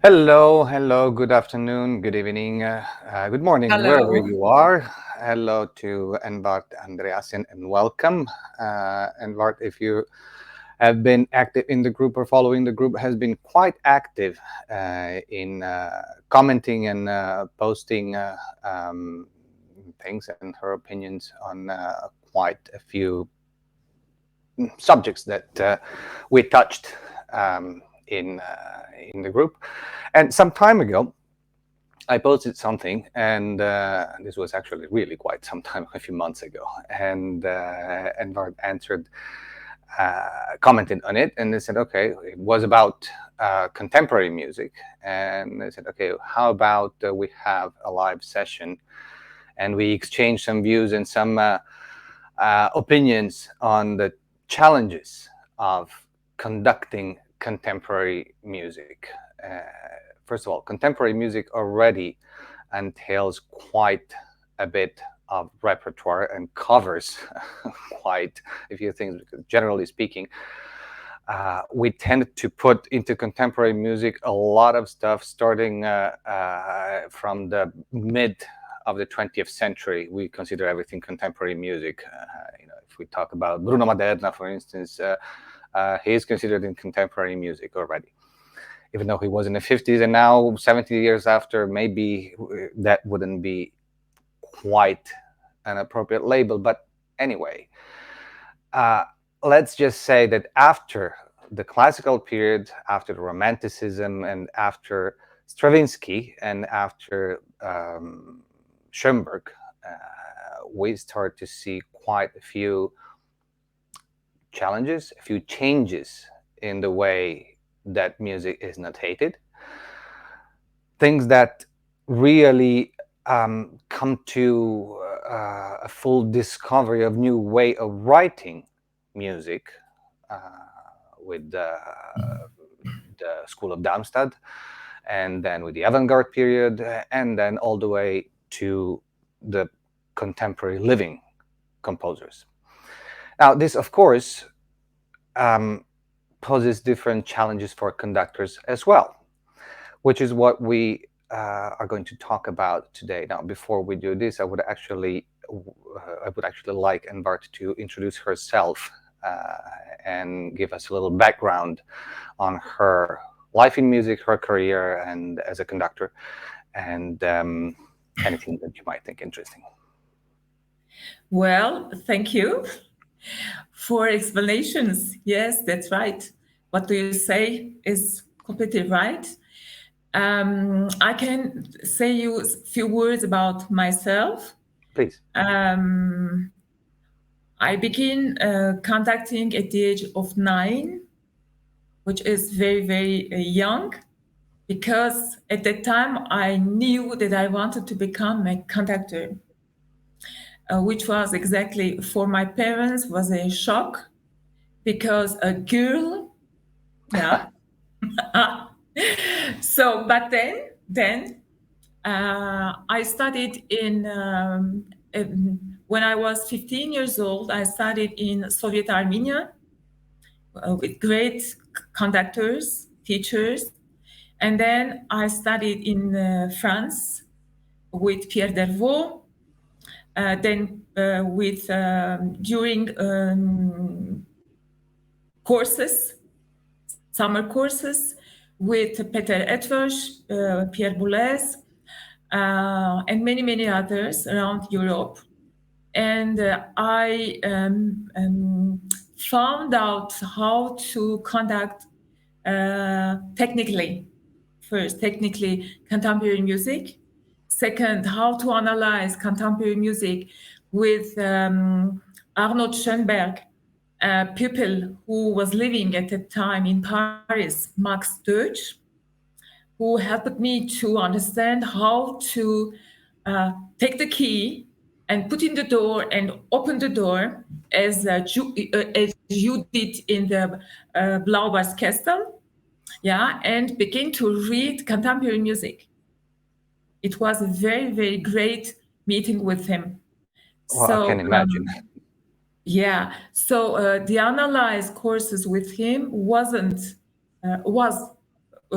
Hello, good afternoon, good evening, good morning, wherever Hello. you are. Hello to Envart Andreasen and welcome. Envart, if you have been active in the group or following the group, has been quite active in commenting and posting things and her opinions on quite a few subjects that we touched in the group. And some time ago, I posted something, and this was actually really quite some time, a few months ago, and Envard answered, commented on it, and they said, okay, it was about contemporary music, and they said, okay, how about we have a live session, and we exchange some views and some opinions on the challenges of conducting contemporary music. First of all, contemporary music already entails quite a bit of repertoire and covers quite a few things, because generally speaking, we tend to put into contemporary music a lot of stuff starting from the mid of the 20th century. We consider everything contemporary music. If we talk about Bruno Maderna, for instance, he is considered in contemporary music already, even though he was in the 50s, and now 70 years after, maybe that wouldn't be quite an appropriate label. But anyway, let's just say that after the classical period, after the Romanticism, and after Stravinsky, and after Schoenberg, we start to see quite a few challenges, a few changes in the way that music is notated. Things that really come to a full discovery of new way of writing music with the School of Darmstadt, and then with the avant-garde period, and then all the way to the contemporary living composers. Now, this, of course, poses different challenges for conductors as well, which is what we are going to talk about today. Now, before we do this, I would actually like Envart to introduce herself and give us a little background on her life in music, her career, and as a conductor, and anything that you might think interesting. Well, thank you for explanations. Yes, that's right. What do you say is completely right. I can say you a few words about myself. Please. I began conducting at the age of 9, which is very, very young, because at that time I knew that I wanted to become a conductor. Which was exactly for my parents was a shock, because a girl, yeah. So, but then I studied when I was 15 years old. I studied in Soviet Armenia with great conductors, teachers, and then I studied in France with Pierre Dervaux. Then with during courses, summer courses with Peter Etvosh, Pierre Boulez, and many others around Europe. And I found out how to conduct technically contemporary music. Second, how to analyze contemporary music with Arnold Schoenberg, a pupil who was living at the time in Paris, Max Deutsch, who helped me to understand how to take the key and put in the door and open the door as you did in the Blaubeerskestel, yeah, and begin to read contemporary music. It was a very, very great meeting with him. Well, I can imagine. Yeah. So the analyze courses with him was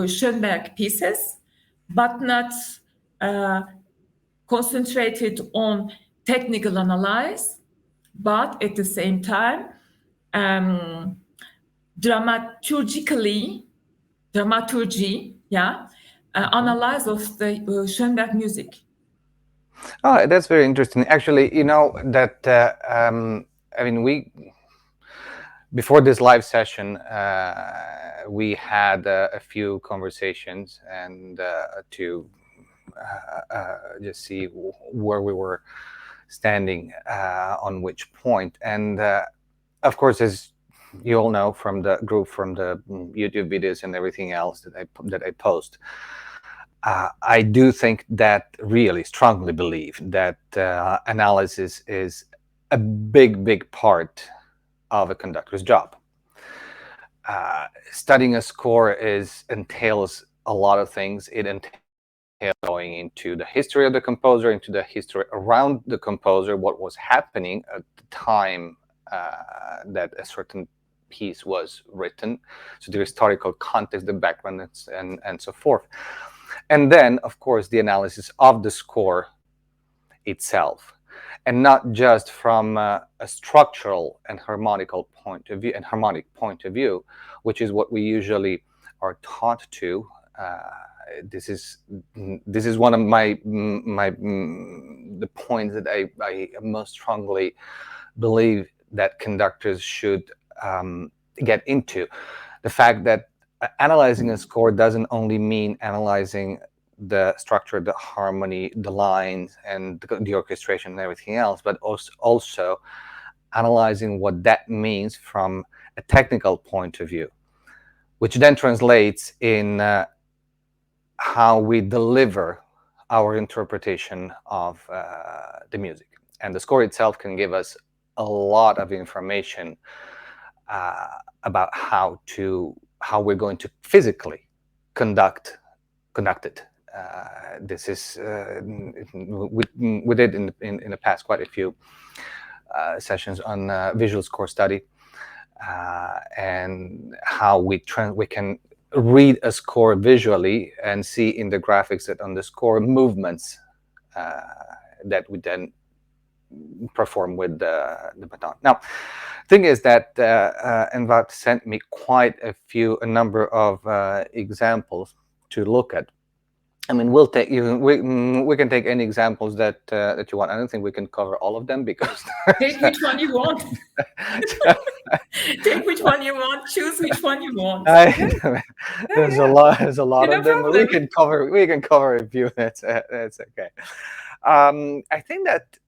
Schoenberg pieces, but not uh, concentrated on technical analysis, but at the same time, um, dramaturgy, yeah, analyze of the Schoenberg music. Oh, that's very interesting. Actually, you know that I mean, we before this live session, we had a few conversations and to just see where we were standing on which point. And of course, as you all know from the group, from the YouTube videos and everything else that I post, I do think that, really strongly believe that analysis is a big part of a conductor's job. Studying a score entails a lot of things. It entails going into the history of the composer, into the history around the composer, what was happening at the time that a certain piece was written, so the historical context, the background, and so forth. And then, of course, the analysis of the score itself, and not just from a structural and harmonical point of view, which is what we usually are taught to. This is one of the points that I most strongly believe that conductors should get into. The fact that analyzing a score doesn't only mean analyzing the structure, the harmony, the lines, and the orchestration and everything else, but also analyzing what that means from a technical point of view, which then translates in how we deliver our interpretation of the music. And the score itself can give us a lot of information about how we're going to physically conduct it. This is we did in the past quite a few sessions on visual score study, and how we can read a score visually and see in the graphics that on the score movements that we then perform with the baton. Now, thing is that Envat sent me quite a number of examples to look at. I mean, we can take any examples that you want. I don't think we can cover all of them because take which one you want. Take which one you want. Choose which one you want. There's a lot of them. But we can cover a few. That's okay. I think that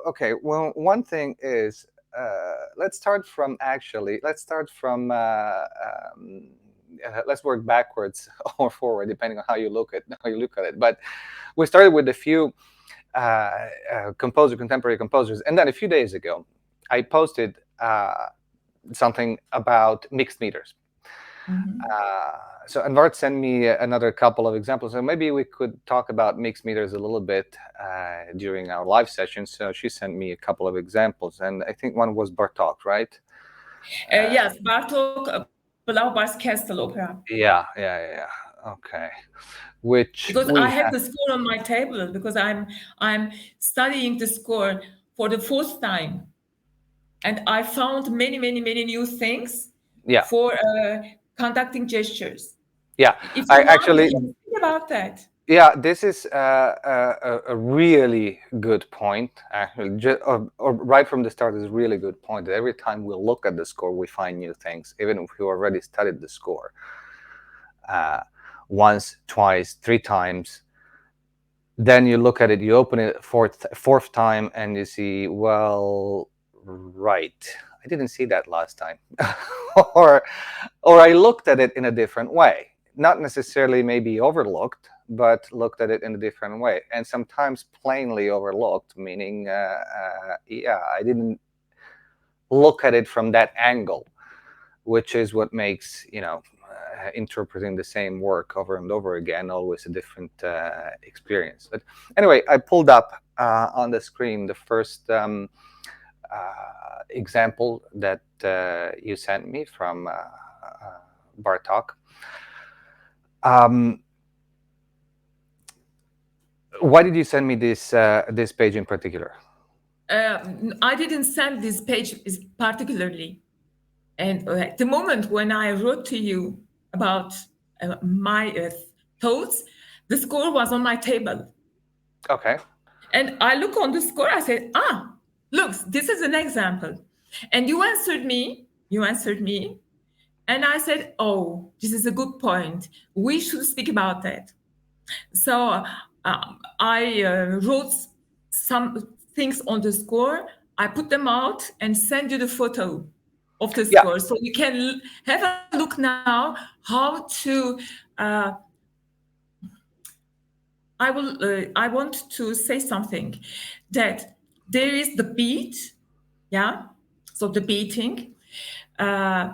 okay. Well, one thing is let's start from let's work backwards or forward, depending on how you look at it. But we started with a few contemporary composers, and then a few days ago, I posted something about mixed meters. Mm-hmm. So Anvart sent me another couple of examples, and maybe we could talk about mixed meters a little bit during our live session. So she sent me a couple of examples, and I think one was Bartok, right? Yes, Bartok, Blau-Weiß-Kastel opera. Yeah. Okay. Because I have the score on my table, because I'm studying the score for the fourth time, and I found many new things for conducting gestures. Yeah, if you actually think about that. Yeah, this is a really good point. Actually, or right from the start is a really good point. That every time we look at the score, we find new things, even if we already studied the score once, twice, three times. Then you look at it, you open it fourth time, and you see, well, right, I didn't see that last time, or I looked at it in a different way. Not necessarily maybe overlooked, but looked at it in a different way, and sometimes plainly overlooked, meaning, yeah, I didn't look at it from that angle, which is what makes, interpreting the same work over and over again always a different experience. But anyway, I pulled up on the screen the first example that you sent me from Bartok. Um, why did you send me this page in particular? I didn't send this page particularly. And at the moment when I wrote to you about my thoughts, the score was on my table. Okay. And I look on the score, I said, look, this is an example. And you answered me, and I said, oh, this is a good point. We should speak about that. So I wrote some things on the score. I put them out and send you the photo of the Yeah. score, so you can have a look now how to. I want to say something that there is the beat, yeah. So the beating, uh,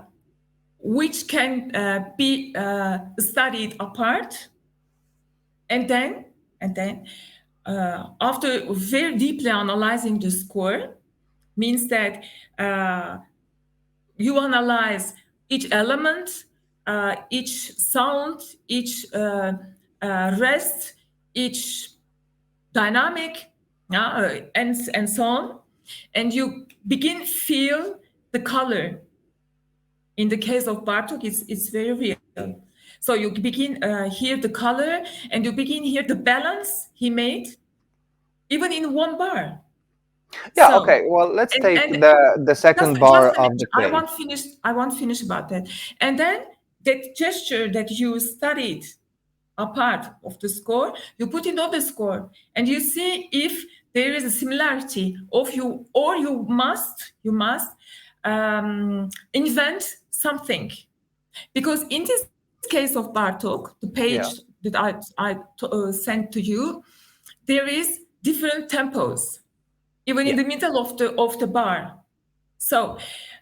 which can be studied apart, and then after very deeply analyzing the score, means that uh, you analyze each element, each sound, each rest, each dynamic, and so on, and you begin feel the color. In the case of Bartok, it's very real. So you begin hear the color, and you begin hear the balance he made, even in one bar. Yeah. So, Okay. Well, let's take and the second bar just a of minute, the page. I won't finish about that. And then that gesture that you studied a part of the score, you put it on the score, and you see if there is a similarity of you, or you must invent something. Because in this case of Bartok, the page Yeah. that I sent to you, there is different tempos, even in Yeah. the middle of the bar. So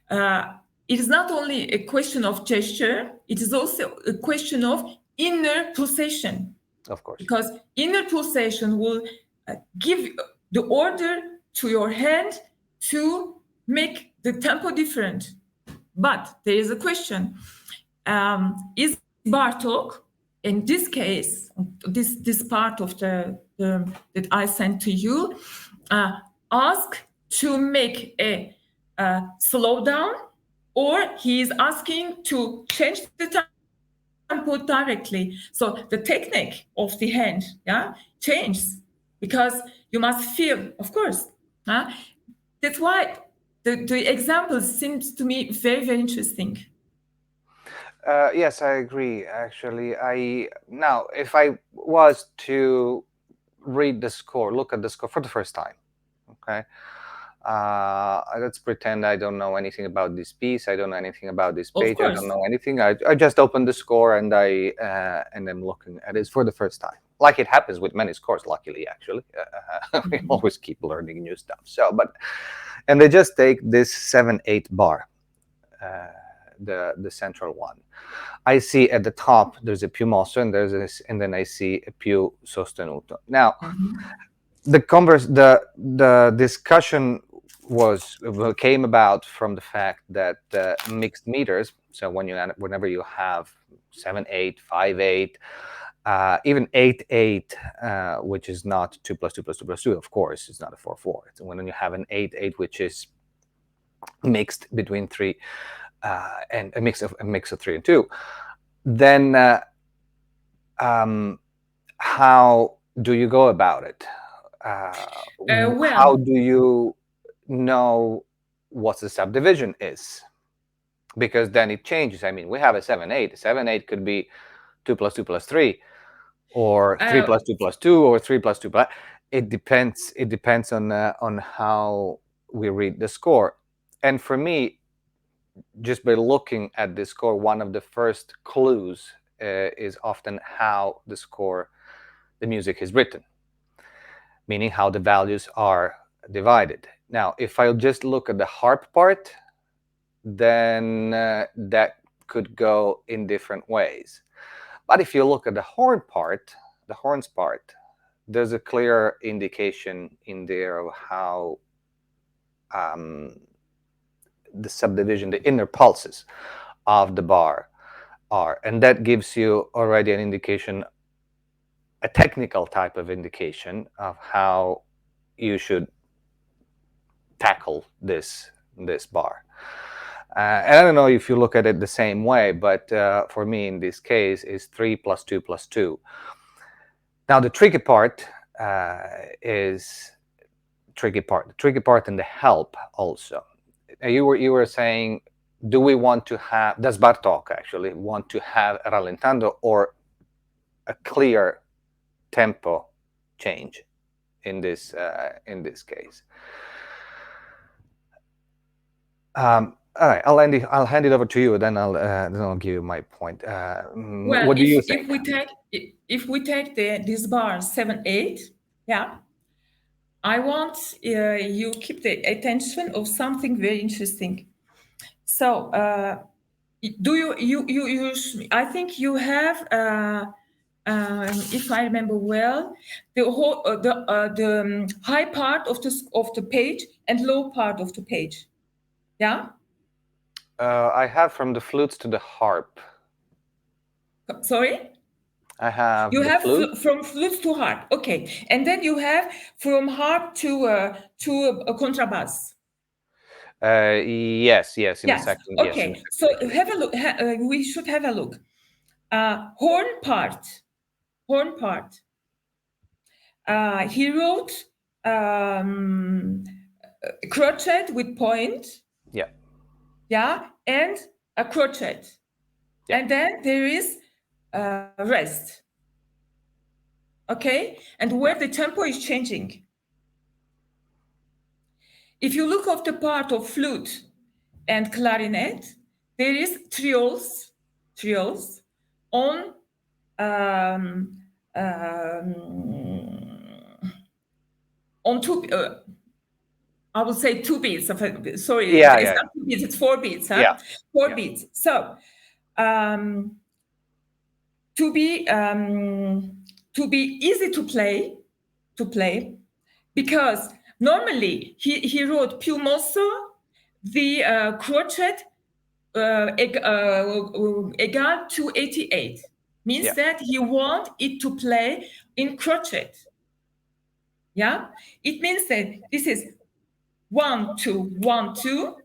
it is not only a question of gesture, it is also a question of inner pulsation, Of course. because inner pulsation will give the order to your hand to make the tempo different. But there is a question: is Bartok, in this case, this part of the that I sent to you, uh, ask to make a slowdown, or he is asking to change the tempo directly? So the technique of the hand, yeah, changes, because you must feel, of course. Huh? That's why the example seems to me very, very interesting. Yes, I agree. Actually, I now if I was to read the score, look at the score for the first time. Okay. Let's pretend I don't know anything about this piece. I don't know anything about this Of page. I course. don't know anything. I just open the score and I'm looking at it for the first time. Like it happens with many scores, luckily, actually. We Mhm. always keep learning new stuff. So, and they just take this 7/8 bar, uh, the central one. I see at the top there's a più mosso, and there's this, and then I see a più sostenuto. Now, Mhm. the discussion came about from the fact that mixed meters. So whenever you have 7/8, 5/8, even 8/8, which is not 2 plus 2 plus 2 plus 2, of course, it's not a 4/4. It's when you have an 8/8, which is mixed between three, and a mix of 3 and 2, then um, how do you go about it? How Well, do you know what the subdivision is? Because then it changes. I mean, we have a 7/8. A 7/8 could be 2 plus 2 plus 3, or 3 uh, plus 2 plus 2, or 3 plus 2 plus. It depends. It depends on how we read the score. And for me, just by looking at the score, one of the first clues is often how the music is written, meaning how the values are divided. Now, if I just look at the harp part, then that could go in different ways. But if you look at the horns part, there's a clear indication in there of how the subdivision, the inner pulses of the bar are, and that gives you already an indication, a technical type of indication of how you should tackle this bar. And I don't know if you look at it the same way, but for me in this case is 3 plus 2 plus 2. Now the tricky part is the tricky part and the help also. You were saying, do we want to have, does Bartok actually want to have a rallentando or a clear tempo change in this case? All right, I'll hand it over to you. Then I'll give you my point. Well, what do you think? if we take this bar 7/8, yeah, I want you keep the attention of something very interesting. So, do you I think you have, if I remember well, the whole the high part of the page and low part of the page. Yeah. I have from the flutes to the harp. Sorry. I have You the have flute. from flutes to harp, okay, and then you have from harp to a contrabass. Yes, in the second. Okay. Yes, in the second So page. have a look. We should have a look. Horn part. He wrote crochet with point. Yeah. Yeah, and a crochet. Yeah. And then there is rest. Okay, and where the tempo is changing. If you look at the part of flute and clarinet, there is trioles on two. I will say 2 beats. Sorry, it's not 2 beats. It's 4 beats. Huh? Yeah. 4 beats. So to be easy to play, because normally he wrote più mosso, the crochet egal to 88, means that he want it to play in crochet. Yeah, it means that this is 1 2 1 2.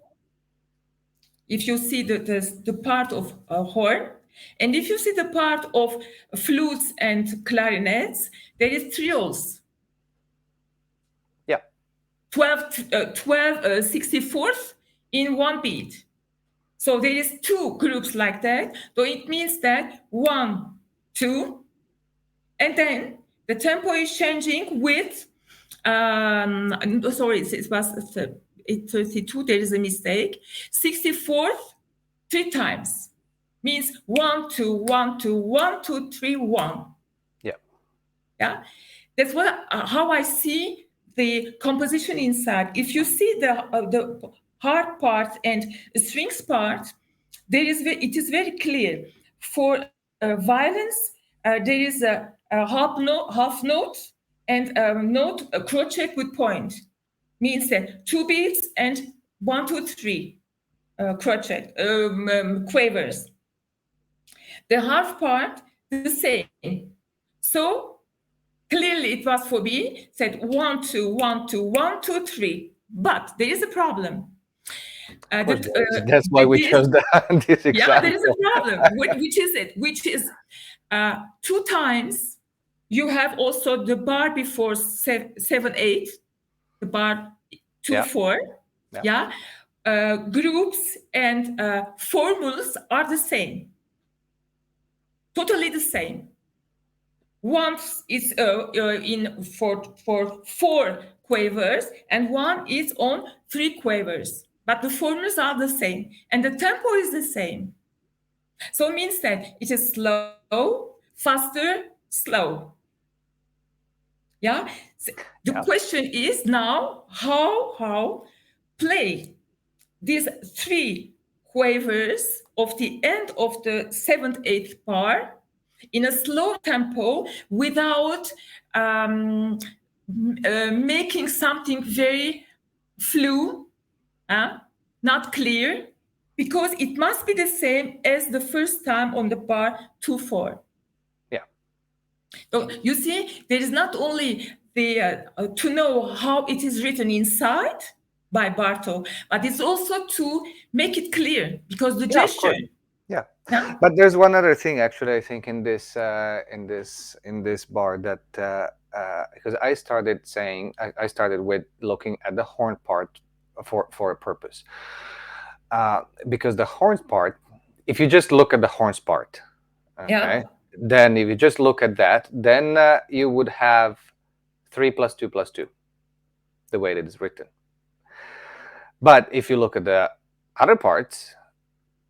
If you see the part of horn, and if you see the part of flutes and clarinets, there is trioles. Yeah. 64th in 1 beat. So there is 2 groups like that. So it means that 1 2, and then the tempo is changing with sorry, it was 32. There is a mistake. 64th 3 times means 1 2 1 2 1 2 3 1. Yeah, that's how I see the composition inside. If you see the hard part and strings part, it is very clear. For violins, there is a half note and a note, a crochet with point, means that 2 beats and 1 2 3 crochet quavers. The half part the same. So clearly it was for me, said 1 2 1 2 1 2 3. But there is a problem. That's why we chose this example. Yeah, there is a problem. Which is it? Which is 2 times you have also the bar before 7/8, the bar 2 4. Yeah. Groups and formulas are the same. Totally the same. One is for 4 quavers, and one is on 3 quavers. But the formulas are the same, and the tempo is the same. So it means that it is slow, faster, slow. Yeah. So the question is now how play these 3 quavers of the end of the 7/8 bar in a slow tempo without making something very flu, not clear, because it must be the same as the first time on the bar 2/4. Yeah. So you see, there is not only the to know how it is written inside by Bartok, but it's also to make it clear because the Yeah, of gesture. course. Yeah. Yeah, But there's one other thing actually I think in this bar that because I started with looking at the horn part for a purpose. Because the horns part, if you just look at the horns part, yeah, okay, then if you just look at that, then you would have 3 plus 2 plus 2, the way that it's written. But if you look at the other parts,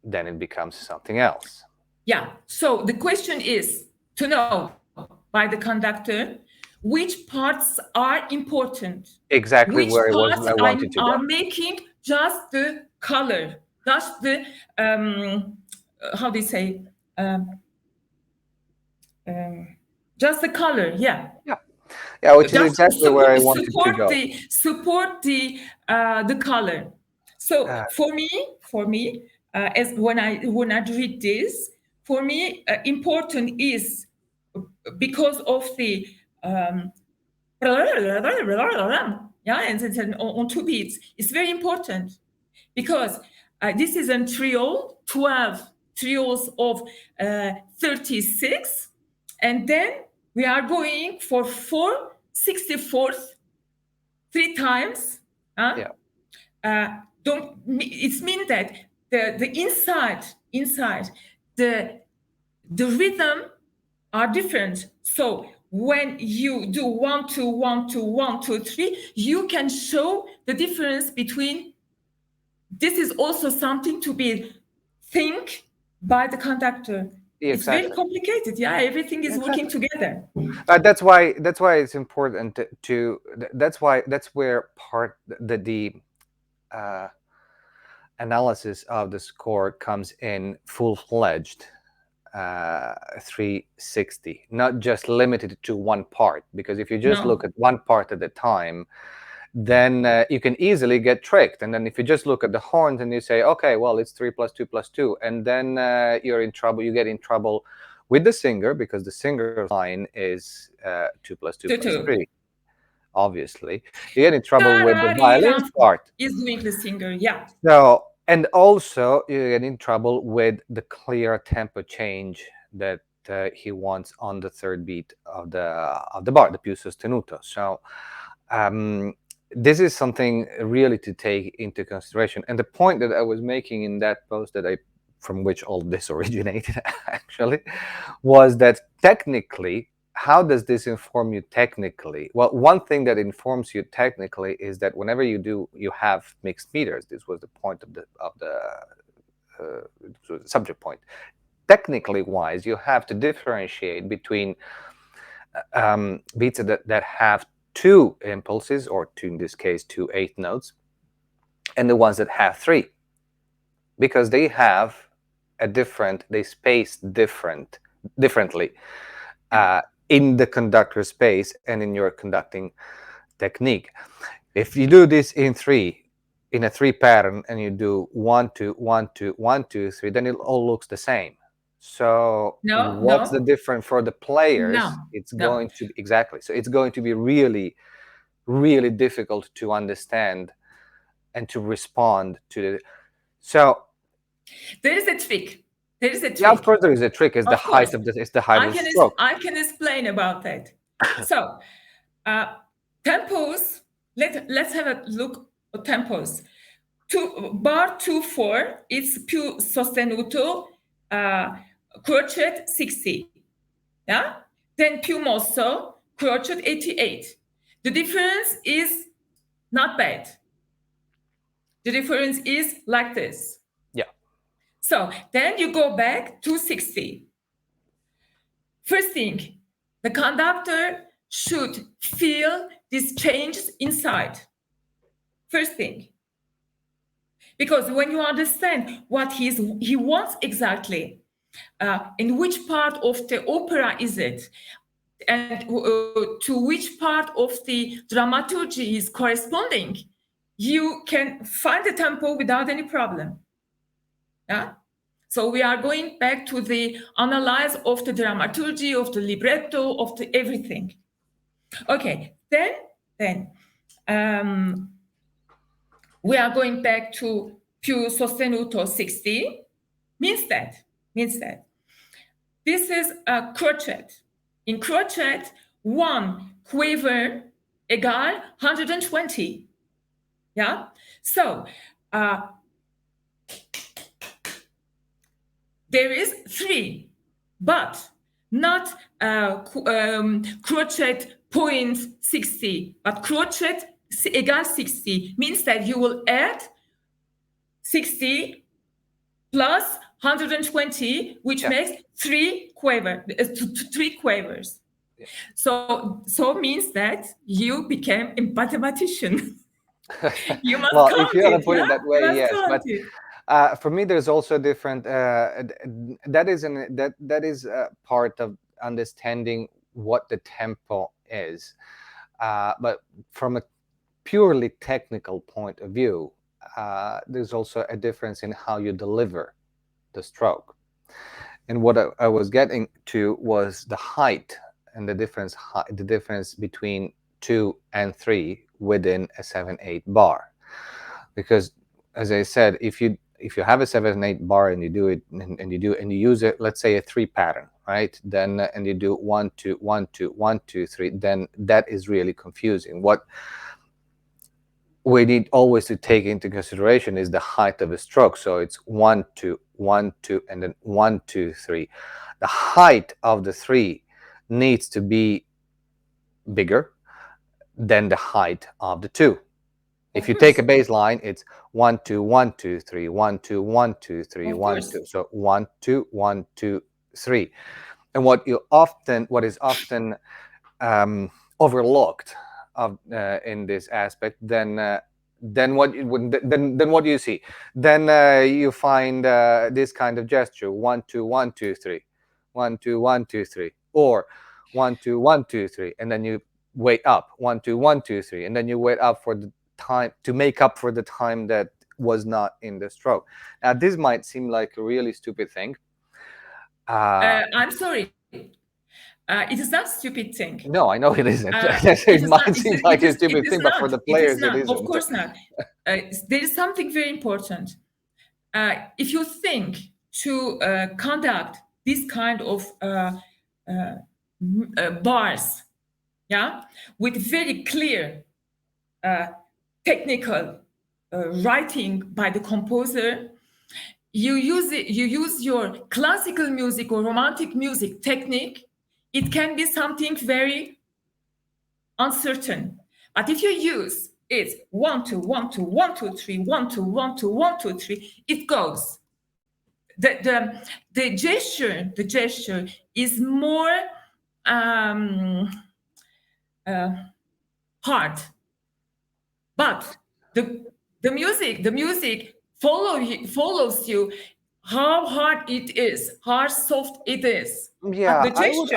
then it becomes something else. yeah. So the question is to know by the conductor which parts are important, Exactly which where it was parts I wanted to are go. making just the color, just the how do you say um, um, just the color, yeah. Yeah. Yeah, which is Just exactly where I wanted to support go. the color. So Uh, for me, as when I read this, for me important is because of the yeah, and on two beats. It's very important because this is a trio, 12 trios of 36, and then we are going for 4/64 three times. Huh? yeah. Uh, don't it means that the inside the rhythm are different. So when you do 1 2 1 2 1 2 3, you can show the difference between. This is also something to be think by the conductor. It's very Exactly. complicated. Yeah, everything is working Exactly. together. That's why it's important that's where part the uh, analysis of the score comes in full-fledged, 360, not just limited to one part. Because if you just look No, at one part at a time, then you can easily get tricked. And then if you just look at the horns and you say, okay, well, it's 3 plus 2 plus 2, and then you're in trouble. You get in trouble with the singer, because the singer's line is 2 plus 2 plus tutu. 3. Obviously, you get in trouble with the violin's part. Is doing the singer. Yeah. So, and also you get in trouble with the clear tempo change that he wants on the third beat of the bar, the più sostenuto. So, um, this is something really to take into consideration. And the point that I was making in that post from which all this originated, actually, was that technically, how does this inform you technically? Well, one thing that informs you technically is that whenever you have mixed meters. This was the point of the subject point. Technically wise, you have to differentiate between beats that have two impulses, or two, in this case, two eighth notes, and the ones that have three, because they space differently in the conductor space and in your conducting technique. If you do this in a three pattern, and you do 1 2 1 2 1 2 3, then it all looks the same. So No, what's the no, difference for the players? no, It's no. going to exactly. So it's going to be really, really difficult to understand and to respond to the. So There is a trick. There is a yeah, of trick. course there is a trick. It's the Of course, height of the stroke. I can explain about that. So, uh, tempos. Let's have a look at tempos. Bar 2/4. It's più sostenuto, crochet 60. Yeah. Then più mosso, crochet 88. The difference is not bad. The difference is like this. Yeah. So then you go back to 60. First thing, the conductor should feel these changes inside. First thing. Because when you understand what he wants exactly, in which part of the opera is it, and to which part of the dramaturgy is corresponding, you can find the tempo without any problem. Yeah. So we are going back to the analyze of the dramaturgy, of the libretto, of the everything. Okay, then um, we are going back to più sostenuto 60. Means that this is a crochet. In crochet, one quiver equal 120. Yeah. So there is three, but not crochet point 60, but crochet equal 60 means that you will add 60 plus 120, which Yeah. makes three quavers. Yeah. So means that you became a mathematician. You must Well, if count you want to it, put it yeah? that You way, must yes. count But it. for me, there's also different. That is part of understanding what the tempo is. But from a purely technical point of view, there's also a difference in how you deliver the stroke. And what I was getting to was the height and the difference between 2 and 3 within a 7/8 bar. Because, as I said, if you have a 7/8 bar and you do it and you use it, let's say a 3 pattern, right? Then and you do 1 2 1 2 1 2 3, then that is really confusing. What we need always to take into consideration is the height of a stroke. So it's 1 2 1 2 and then 1 2 3. The height of the 3 needs to be bigger than the height of the 2. If Of you take a course. bass line, it's 1 2 1 2 3 1 2 1 2 3 Of 1 course. 2. So 1 2 1 2 3. And what is often overlooked in this aspect, then what you would then what do you see? Then you find this kind of gesture: 1 2 1 2 3, 1 2 1 2 3, or 1 2 1 2 3, and then you wait up 1 2 1 2 3, and then you wait up for the time to make up for the time that was not in the stroke. Now, this might seem like a really stupid thing. I'm sorry. It is not stupid thing. No, I know it isn't. It It is not. might seem like a It stupid is thing, but for not. the It is players, it not. Of isn't. course not. There is something very important. If you think to conduct this kind of bars, yeah, with very clear technical writing by the composer, you use your classical music or romantic music technique. It can be something very uncertain. But if you use it 1 2 1 2 1 2 3 1 2 1 2 1 2 3, it goes. The gesture is more um, uh, hard, but the the music follows you how hard it is, how soft it is. But Yeah, the gesture,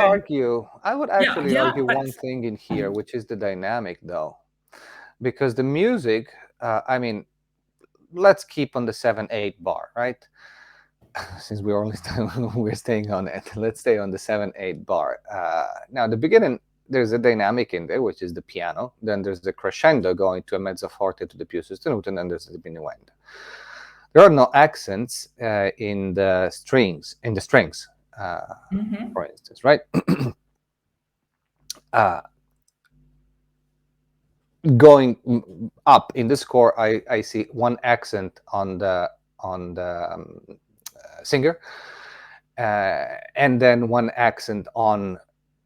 I would yeah, actually yeah, argue but one thing in here, which is the dynamic, though. Because the music, I mean, let's keep on the 7/8 bar, right? Since we're only we're staying on it, let's stay on the 7/8 bar. Now, the beginning, there's a dynamic in there, which is the piano. Then there's the crescendo going to a mezzo forte to the più sostenuto, and then there's the diminuendo. There are no accents in the strings, mhm. for instance, right? uh, Going up in the score, I see one accent on the singer, and then one accent on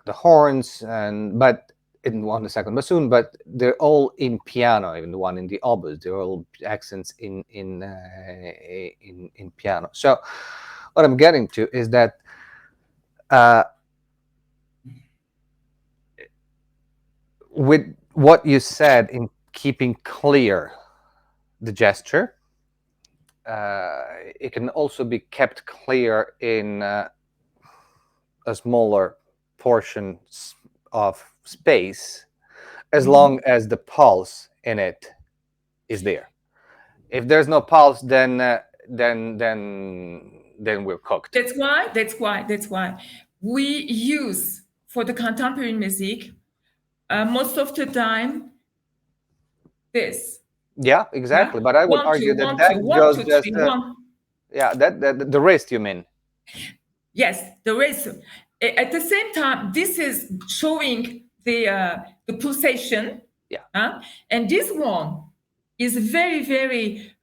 the horns, and but in on the second bassoon, but they're all in piano. Even the one in the oboes, they're all accents in piano. So what I'm getting to is that uh, with what you said in keeping clear the gesture, it can also be kept clear in a smaller portion of space, as long Mhm. as the pulse in it is there. If there's no pulse, then then we're cooked. That's why we use for the contemporary music most of the time this. Yeah, Yeah, exactly. But I would one argue two, that one that two, one goes two, just three, one. yeah, that the wrist you mean. Yes, the race. At the same time, this is showing the pulsation, Yeah. and this one is very very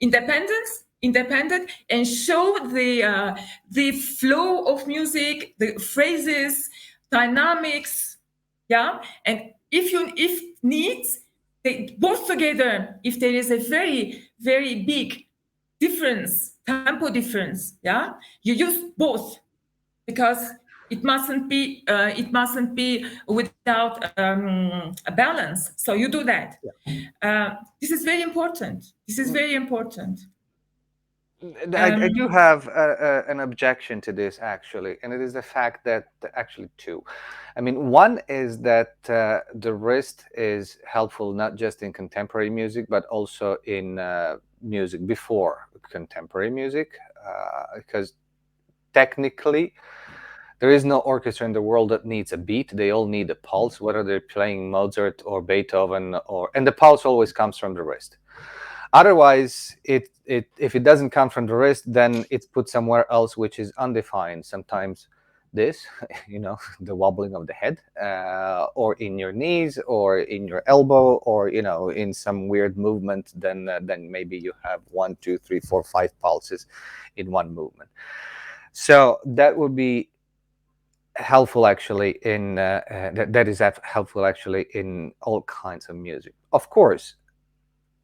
independent, and show the flow of music, the phrases, dynamics, yeah. And if needs, they both together. If there is a very very big difference, tempo difference, yeah, you use both, because it mustn't be without a balance. So you do that. This is very important. This is very important. I do have an objection to this actually, and it is the fact that actually two. I mean, one is that the wrist is helpful not just in contemporary music, but also in music before contemporary music, because technically there is no orchestra in the world that needs a beat. They all need a pulse, whether they're playing Mozart or Beethoven, and the pulse always comes from the wrist. Otherwise, if it doesn't come from the wrist, then it's put somewhere else, which is undefined. Sometimes this, the wobbling of the head, or in your knees, or in your elbow, or in some weird movement. Then maybe you have 1, 2, 3, 4, 5 pulses in one movement. So that would be helpful actually in that is helpful actually in all kinds of music. Of course,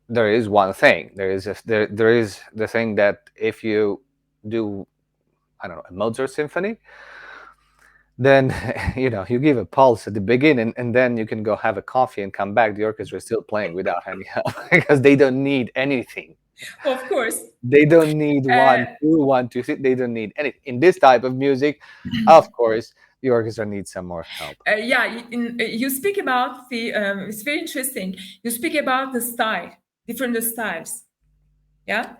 there is one thing. There is the thing that if you do, I don't know, a Mozart symphony, then you give a pulse at the beginning, and then you can go have a coffee and come back. The orchestra is still playing without any help because they don't need anything. Of course. They don't need Uh, 1, 2, 1, 2, 3. They don't need anything in this type of music. Of course, the orchestra needs some more help. Yeah, you speak about the. It's very interesting. You speak about the style, different styles. Yeah,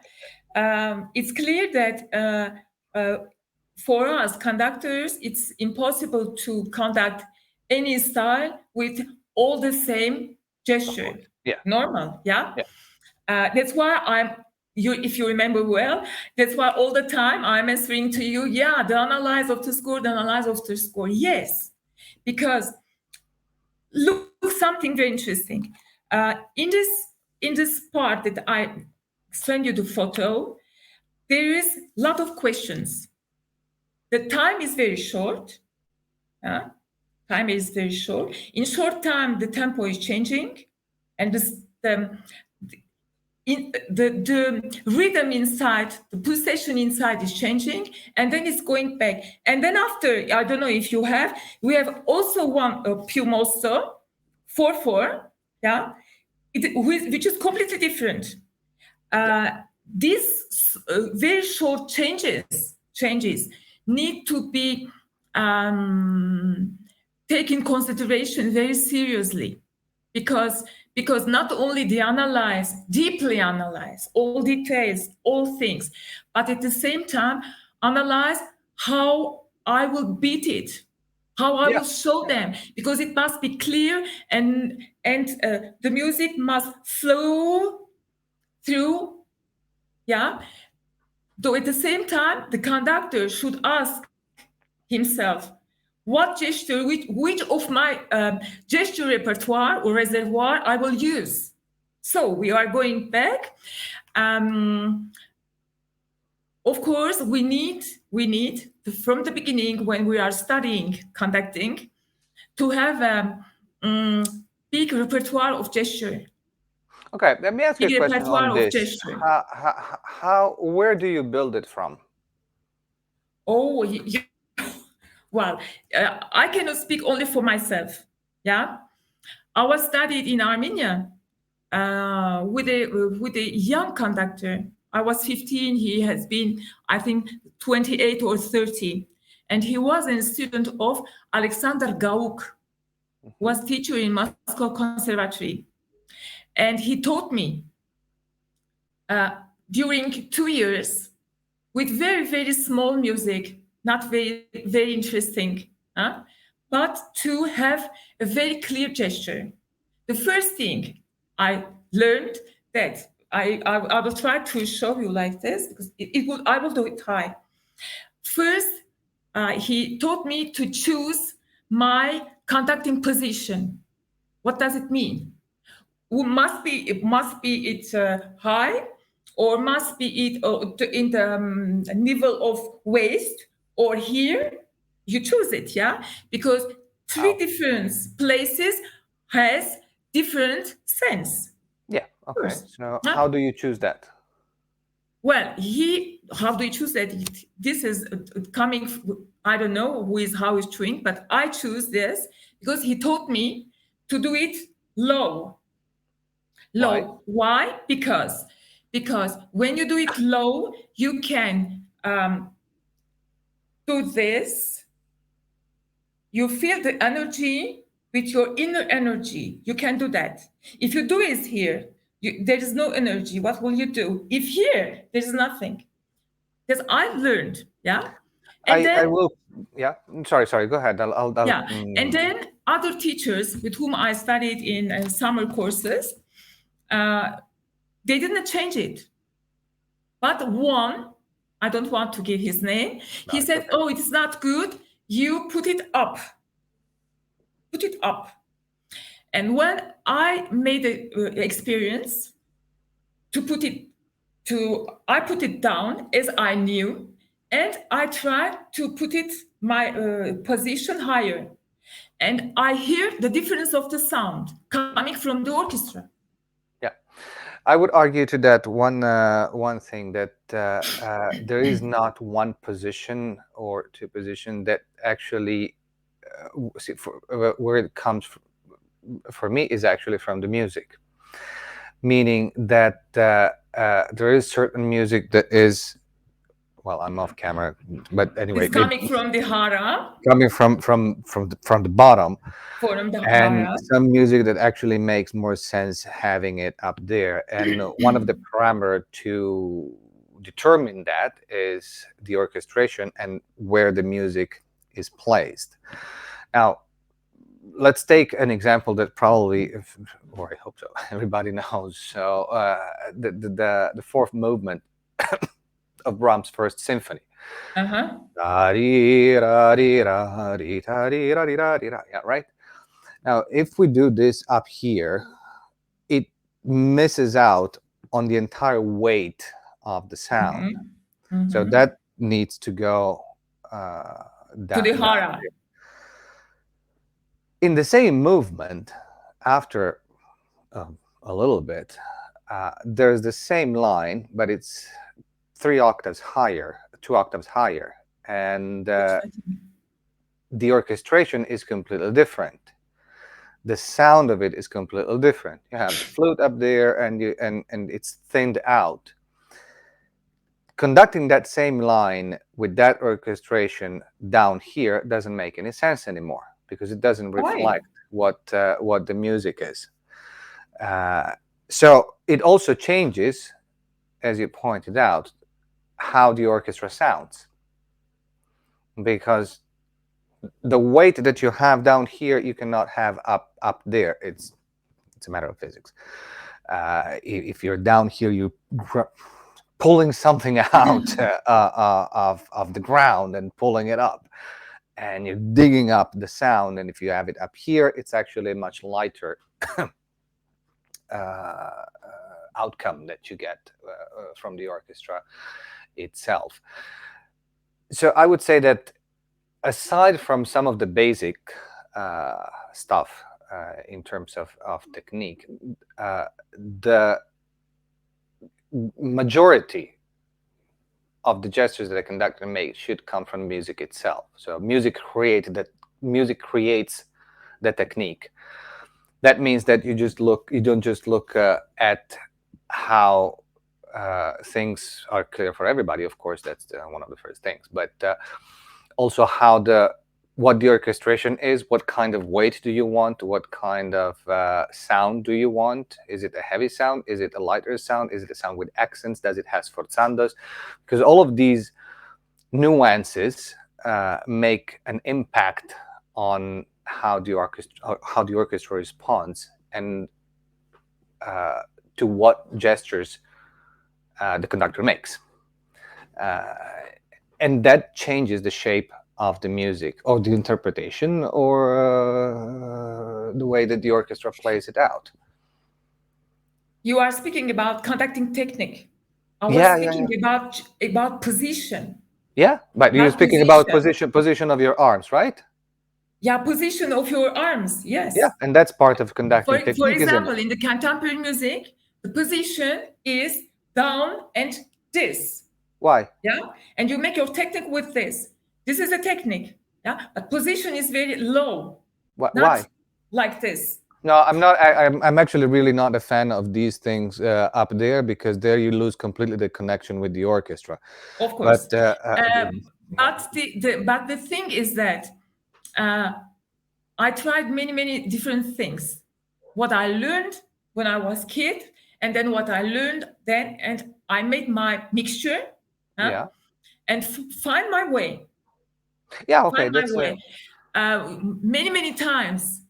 it's clear that for us conductors, it's impossible to conduct any style with all the same Of gesture. course, yeah, Normal, yeah. yeah, That's why if you remember well, that's why all the time I'm answering to you, yeah, the analyze of the score, yes, because look, something very interesting. In this part that I send you the photo, there is a lot of questions. The time is very short. Time is very short. In short time, the tempo is changing, and the rhythm inside, the pulsation inside is changing, and then it's going back. And then after, I don't know if we have also one più mosto, 4/4, yeah, which is completely different. These very short changes need to be taken consideration very seriously, because not only they deeply analyze all details, all things, but at the same time analyze how I will beat it, how I yeah. will show them, because it must be clear, and the music must flow through, yeah. Though at the same time, the conductor should ask himself, what gesture, which of my gesture repertoire or reservoir I will use. So we are going back. Of course, we need from the beginning, when we are studying conducting, to have a big repertoire of gesture. Okay, let me ask you a Big question on repertoire of this. gesture. Where do you build it from? Oh, well, I cannot speak only for myself. Yeah, I was studied in Armenia with a young conductor. I was 15. He has been, I think, 28 or 30, and he was a student of Alexander Gauk, was teacher in Moscow Conservatory, and he taught me during 2 years with very, very small music, not very, very interesting, huh? But to have a very clear gesture. The first thing I learned that I will try to show you like this because I will do it high. First, he taught me to choose my conducting position. What does it mean? It must be high, or must be it in the level of waist, or here. You choose it, yeah, because three How? different places has different sense. Yeah. Okay. First, So huh? how do you choose that? Well, how do you choose that? This is coming. I don't know who is how is doing, but I choose this because he taught me to do it low. Why? Low. Why? Because when you do it low, you can do this. You feel the energy with your inner energy. You can do that. If you do it here, there is no energy. What will you do? If here, there is nothing. Because I learned, yeah. And I then, will. Yeah. Sorry. Go ahead. yeah, and then other teachers with whom I studied in summer courses, uh, they didn't change it. But one, I don't want to give his name, No, he it's said, okay. "Oh, it's not good. You put it up. Put it up." And when I made the experience to put it I put it down as I knew, and I tried to put it my position higher, and I hear the difference of the sound coming from the orchestra. Yeah. I would argue to that one thing that there is not one position or two position that actually see, where it comes from, for me is actually from the music, meaning that there is certain music that is, well, I'm off camera, but anyway, It's coming from the hara, coming from the bottom, from the and hara. some music that actually makes more sense having it up there. And one of the parameter to determine that is the orchestration and where the music is placed. Now, let's take an example that probably, or I hope so, everybody knows. So the fourth movement of Brahms' First Symphony. Uh-huh. Yeah, right. Now, if we do this up here, it misses out on the entire weight of the sound. Mm-hmm. So Mm-hmm. that needs to go To the down. hara. In the same movement, after a little bit, there's the same line, but it's 3 octaves higher, 2 octaves higher, and the orchestration is completely different. The sound of it is completely different. You have the flute up there, and it's thinned out. Conducting that same line with that orchestration down here doesn't make any sense anymore because it doesn't Why? reflect what the music is. So it also changes, as you pointed out, how the orchestra sounds, because the weight that you have down here you cannot have up there. It's a matter of physics. If you're down here, you pulling something out of the ground and pulling it up, and you're digging up the sound. And if you have it up here, it's actually a much lighter outcome that you get from the orchestra itself. So I would say that aside from some of the basic stuff in terms of technique, the majority of the gestures that a conductor makes should come from music itself. So music creates the technique. That means that you don't just look at how things are clear for everybody. Of course, that's one of the first things, but also how the what the orchestration is, what kind of weight do you want, what kind of sound do you want. Is it a heavy sound? Is it a lighter sound? Is it a sound with accents? Does it have sforzandos? Because all of these nuances make an impact on how the orchestra responds, and to what gestures the conductor makes, and that changes the shape of the music, or the interpretation, or the way that the orchestra plays it out. You are speaking about conducting technique. I was speaking about position. Yeah, but you're speaking about position of your arms, right? Yeah, position of your arms, yes. Yeah, and that's part of conducting technique. For example, in the contemporary music, the position is down and this. Why? Yeah, and you make your technique with this. This is a technique. Yeah, but position is very low. Why? Like this. No, I'm not. I'm actually really not a fan of these things up there, because there you lose completely the connection with the orchestra. Of course. But the thing is that I tried many different things. What I learned when I was kid, and then what I learned then, and I made my mixture. And find my way. Yeah, okay. Find my way. Many times,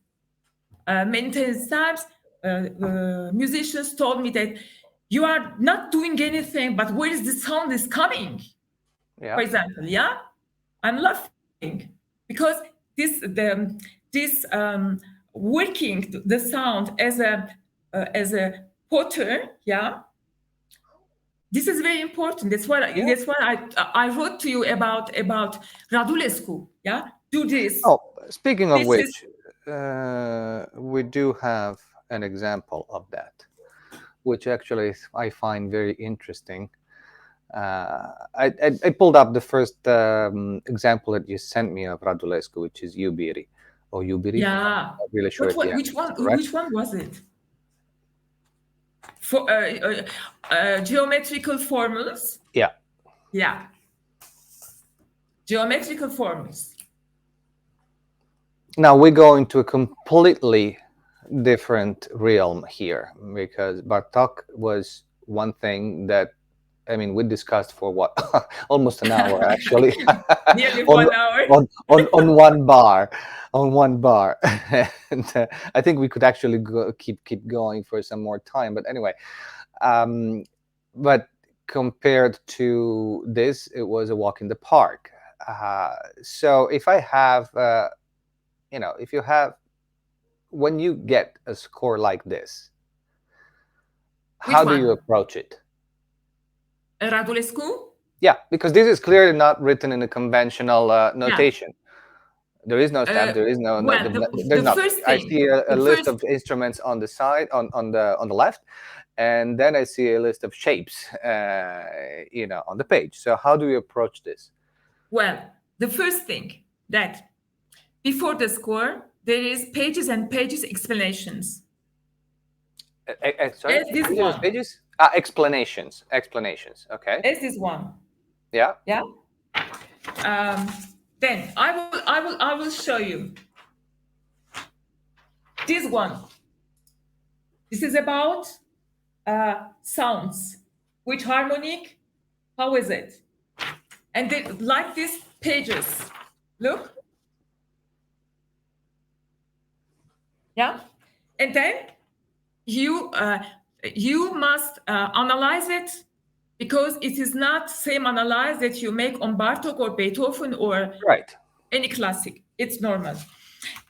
musicians told me that you are not doing anything, but where is the sound is coming? Yeah. For example, yeah, I'm laughing because this working the sound as a potter, yeah. This is very important. That's what I wrote to you about Radulescu. Yeah, do this. Oh, speaking of which, we do have an example of that, which actually I find very interesting. I pulled up the first example that you sent me of Radulescu, which is Iubiri, or Iubiri. Yeah, I'm not really sure. Which one was it? For geometrical formulas. Yeah. Geometrical formulas. Now we go into a completely different realm here, because Bartok was one thing that, I mean, we discussed for what almost an hour actually. Nearly 1 hour on one bar, and I think we could actually keep going for some more time. But anyway, but compared to this, it was a walk in the park. So if I have, if you have, when you get a score like this, how do you approach it? Radulescu? Yeah, because this is clearly not written in a conventional notation. Yeah. There is no stamp. There is no. There's not. I see a list of instruments on the side, on the left, and then I see a list of shapes, on the page. So how do you approach this? Well, the first thing that before the score there is pages and pages explanations. Sorry, pages. Explanations. Okay. As this one. Yeah. Yeah. Then I will show you this one. This is about sounds. Which harmonic? How is it? And then, like these pages. Look. Yeah. And then you must analyze it, because it is not same analyze that you make on Bartok or Beethoven or any classic. It's normal.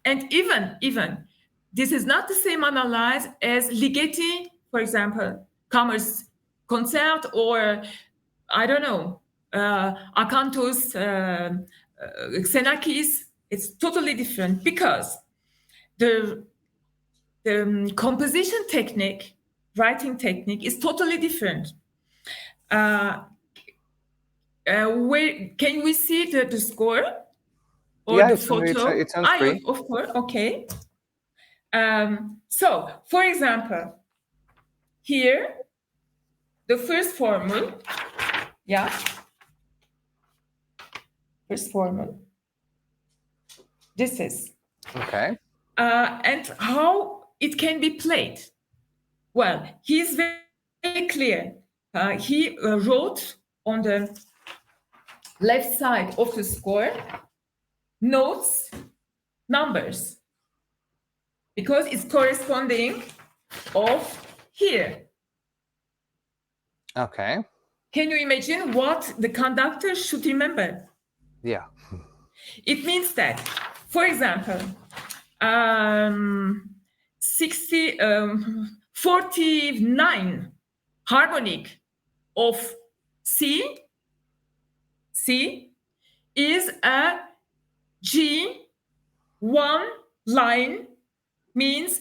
And even this is not the same analyze as Ligeti, for example, Kammer's concert, or I don't know, Akantos, Xenakis. It's totally different, because the composition technique, writing technique is totally different. Where can we see the score or the photo? It's on screen. Of course. Okay. So, for example, here the first formula. Yeah. First formula. This is. Okay. And how it can be played. Well, he is very clear. He wrote on the left side of the score notes, numbers, because it's corresponding of here. Okay. Can you imagine what the conductor should remember? Yeah. It means that, for example, 49 harmonic of C is a G1 line, means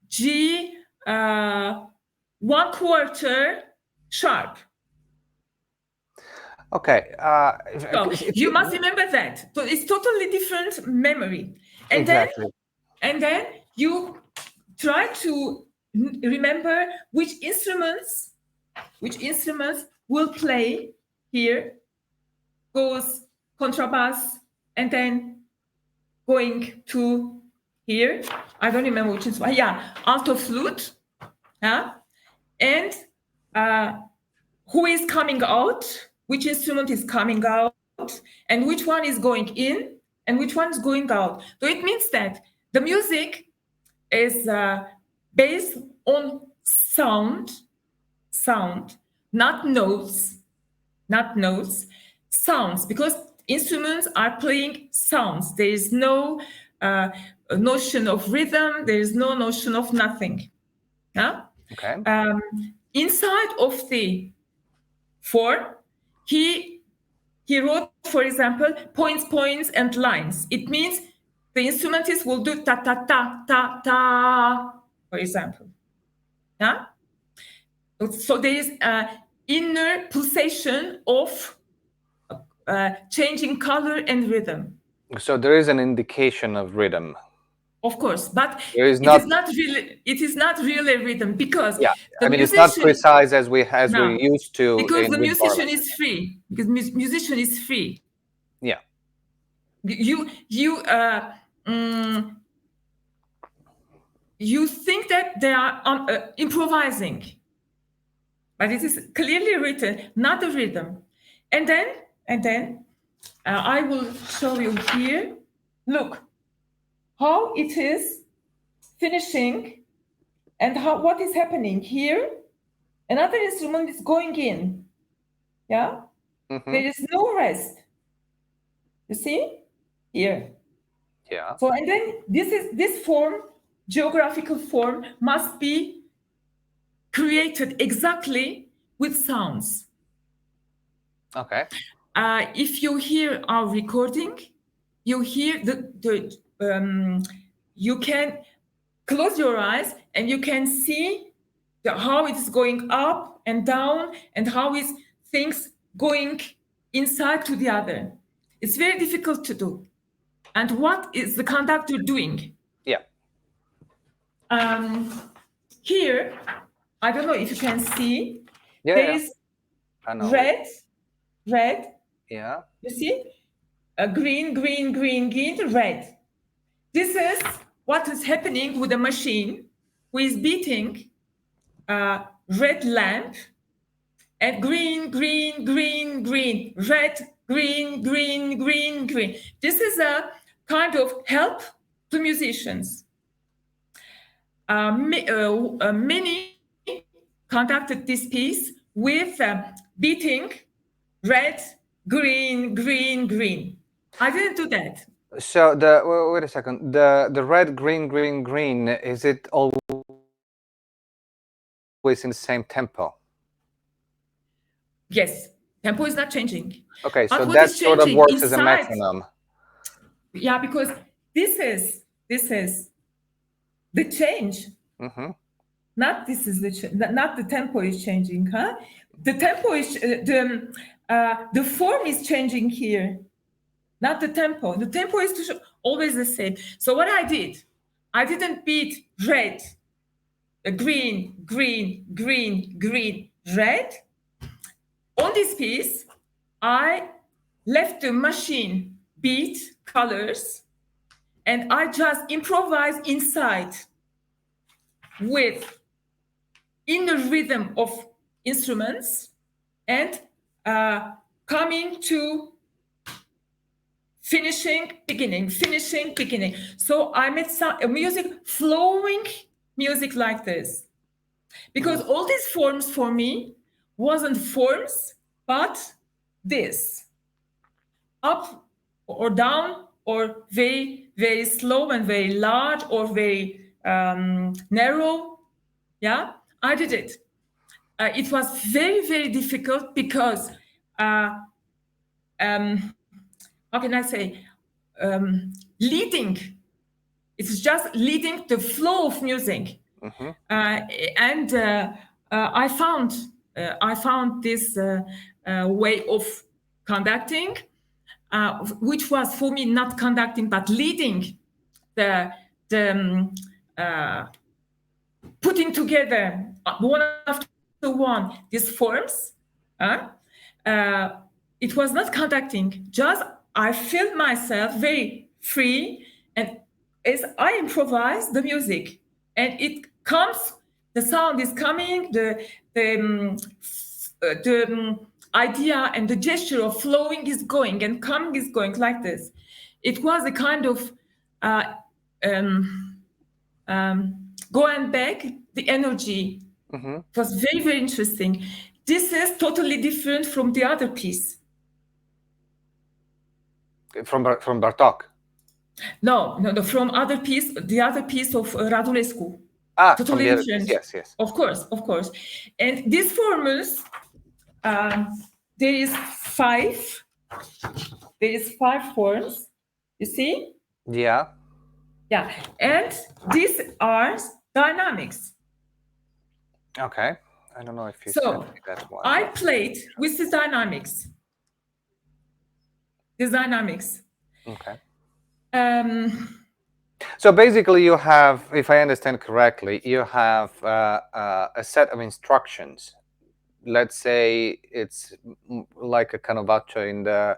G 1/4 sharp. Okay. So you must remember that. So it's totally different memory. And exactly. then you try to remember which instruments will play here, goes contrabass, and then going to here. I don't remember which instrument. Yeah, alto flute. Yeah, and who is coming out? Which instrument is coming out? And which one is going in? And which one is going out? So it means that the music is based on sound, not notes, sounds, because instruments are playing sounds. There is no notion of rhythm. There is no notion of nothing. Yeah? Okay. Inside of the form, he wrote, for example, points, and lines. It means the instrumentist will do ta ta ta ta ta, for example. Yeah? So there is an inner pulsation of changing color and rhythm. So there is an indication of rhythm. Of course, but There is it not. It is not really rhythm, because I mean, it's not precise as we used to. Because the musician is free. Because musician is free. Yeah. You think that they are improvising, but it is clearly written, not the rhythm. And then I will show you here. Look how it is finishing, and what is happening here. Another instrument is going in. Yeah, there is no rest. You see here. Yeah. So, and then this form, geographical form, must be created exactly with sounds. Okay. If you hear our recording, you hear you can close your eyes and you can see how it's going up and down, and how is things going inside to the other. It's very difficult to do. And what is the conductor doing? Yeah. Here, I don't know if you can see, there is red. Yeah. You see? Green, red. This is what is happening with the machine, who is beating red lamp, and green, red, green. This is a kind of help to musicians. Many conducted this piece with beating red, green. I didn't do that. So wait a second. The red, green. Is it always in the same tempo? Yes, tempo is not changing. Okay, so that sort of works as a metronome. Yeah, because this is the change. Not this is not the tempo is changing, huh? The tempo is the form is changing here, not the tempo. The tempo is always the same. So what I didn't beat red, green, red. On this piece, I left the machine beat colors, and I just improvised inside with inner rhythm of instruments and coming to finishing, beginning. So I made some music, flowing music like this. Because all these forms for me wasn't forms, but this up or down, or very, very slow and very large, or very narrow. Yeah, I did it. It was very, very difficult because, how can I say, leading. It's just leading the flow of music. Mm-hmm. And I found this way of conducting, which was for me not conducting but leading the putting together one after one these forms. It was not conducting. Just I felt myself very free, and as I improvise the music, and it comes, the sound is coming, the idea and the gesture of flowing is going and coming is going like this. It was a kind of um, go and back, the energy. Mm-hmm. It was very, very interesting. This is totally different from the other piece. From Bartok. No, no, no, from other piece, the other piece of Radulescu. From Totally the other piece. different. Yes, yes. Of course, of course. And these formulas, there is five. There is five forms. You see? Yeah. Yeah. And these are dynamics. Okay. I don't know if you So sent me that one. I played with the dynamics. These dynamics. Okay. Um, So basically, you have, if I understand correctly, you have a set of instructions. Let's say it's like a canovaccio in the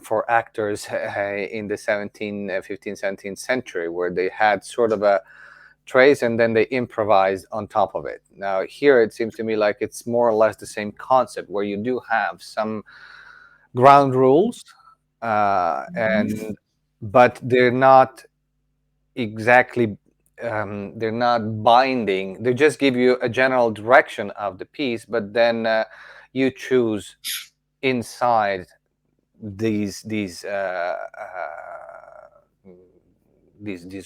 for actors in the 15th, 17th century, where they had sort of a trace and then they improvised on top of it. Now here it seems to me like it's more or less the same concept, where you do have some ground rules, and but they're not exactly they're not binding. They just give you a general direction of the piece, but then you choose inside these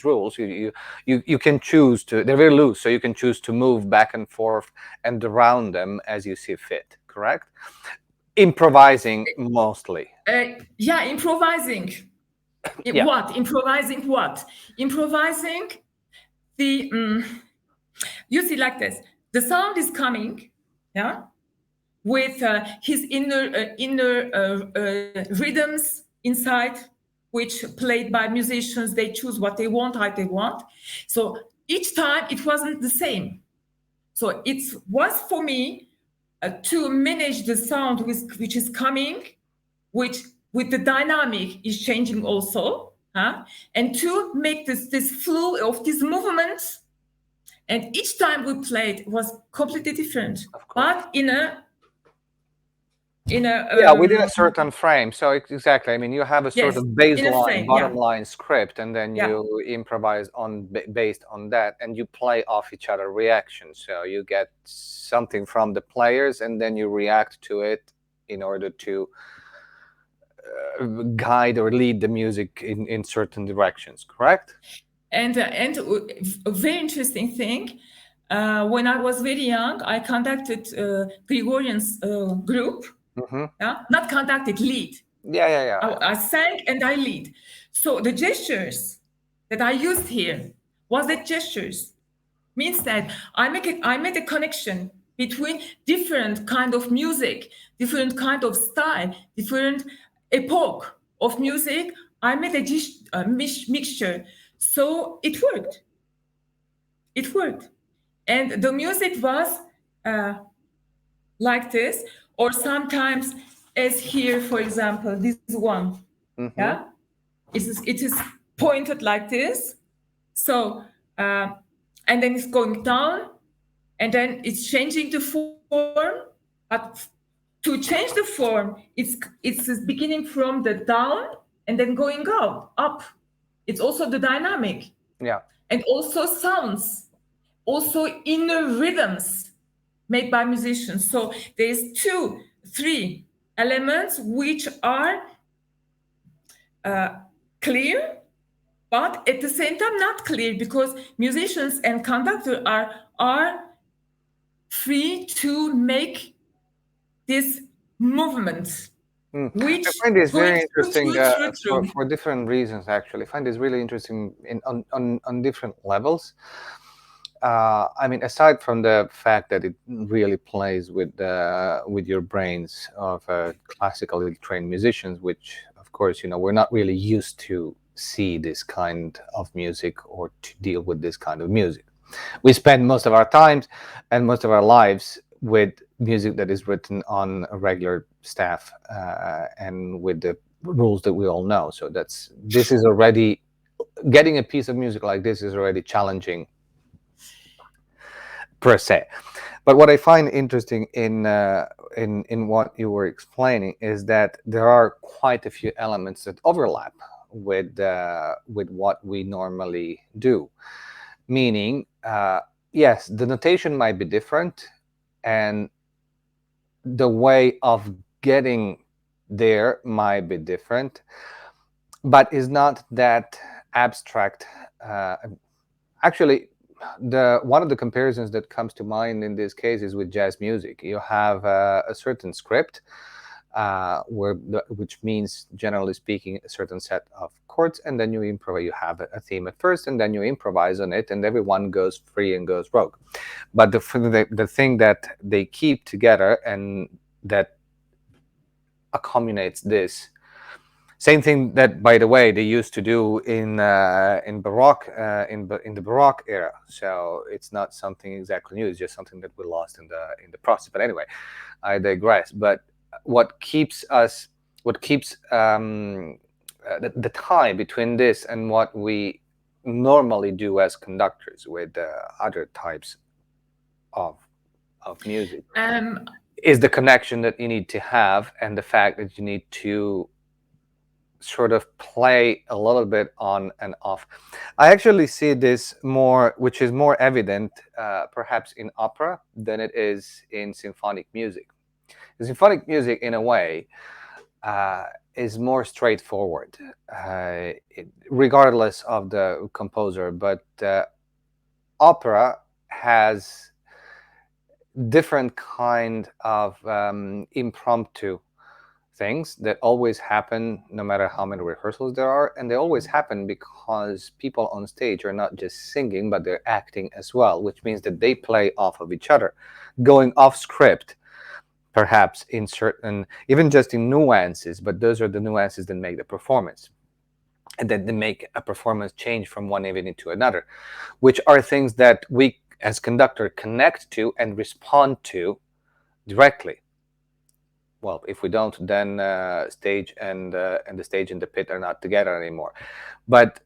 rules. You can choose to, they're very loose, so you can choose to move back and forth and around them as you see fit. Correct? Improvising mostly. yeah, improvising. Yeah. What? Improvising what? Improvising the. You see, like this. The sound is coming, yeah, with his inner rhythms inside, which played by musicians. They choose what they want, how they want. So each time it wasn't the same. So it was for me to manage the sound which is coming, which with the dynamic is changing also, and to make this flow of these movements. And each time we played was completely different, Of course. but in a Yeah, within a certain frame. So exactly, I mean, you have a sort yes, of in a baseline, frame, bottom yeah, line script, and then yeah. you improvise on based on that, and you play off each other reactions. So you get something from the players, and then you react to it in order to guide or lead the music in certain directions. Correct? And a very interesting thing. When I was very young, I conducted Grigorian's group. Mm-hmm. Yeah? Not conducted, lead. Yeah. I sang and I lead. So the gestures that I used here was the gestures. Means that I made a connection between different kind of music, different kind of style, different epoch of music. I made a mixture. So it worked. It worked. And the music was like this, or sometimes as here, for example, this one, Mm-hmm. yeah, it is pointed like this. So, and then it's going down, and then it's changing the form. But to change the form, it's beginning from the down and then going up. It's also the dynamic, Yeah. and also sounds, also inner rhythms made by musicians. So there's two, three elements which are clear, but at the same time not clear, because musicians and conductor are free to make this movement, Mm. I which find this going very through, interesting through, through, through. for different reasons. Actually, I find this really interesting on different levels. I mean, aside from the fact that it really plays with your brains of classically trained musicians, which of course we're not really used to see this kind of music or to deal with this kind of music. We spend most of our times and most of our lives with music that is written on a regular staff and with the rules that we all know. So this is already getting a piece of music like this is already challenging per se. But what I find interesting in what you were explaining is that there are quite a few elements that overlap with what we normally do. Meaning, yes, the notation might be different, and the way of getting there might be different, but is not that abstract. Actually, the one of the comparisons that comes to mind in this case is with jazz music. You have a certain script, which means, generally speaking, a certain set of chords, and then you improvise. You have a theme at first, and then you improvise on it, and everyone goes free and goes rogue. But the thing that they keep together and that accommodates this same thing that, by the way, they used to do in Baroque in the Baroque era. So it's not something exactly new. It's just something that we lost in the process. But anyway, I digress. But what keeps the tie between this and what we normally do as conductors with other types of music is the connection that you need to have, and the fact that you need to sort of play a little bit on and off. I actually see this more, which is more evident perhaps in opera than it is in symphonic music. The symphonic music, in a way, is more straightforward, regardless of the composer. But opera has different kind of impromptu things that always happen no matter how many rehearsals there are, and they always happen because people on stage are not just singing, but they're acting as well, which means that they play off of each other, going off script, perhaps in certain, even just in nuances, but those are the nuances that make the performance, and that they make a performance change from one evening to another, which are things that we as conductor connect to and respond to directly. Well, if we don't, then stage and the stage and the pit are not together anymore. But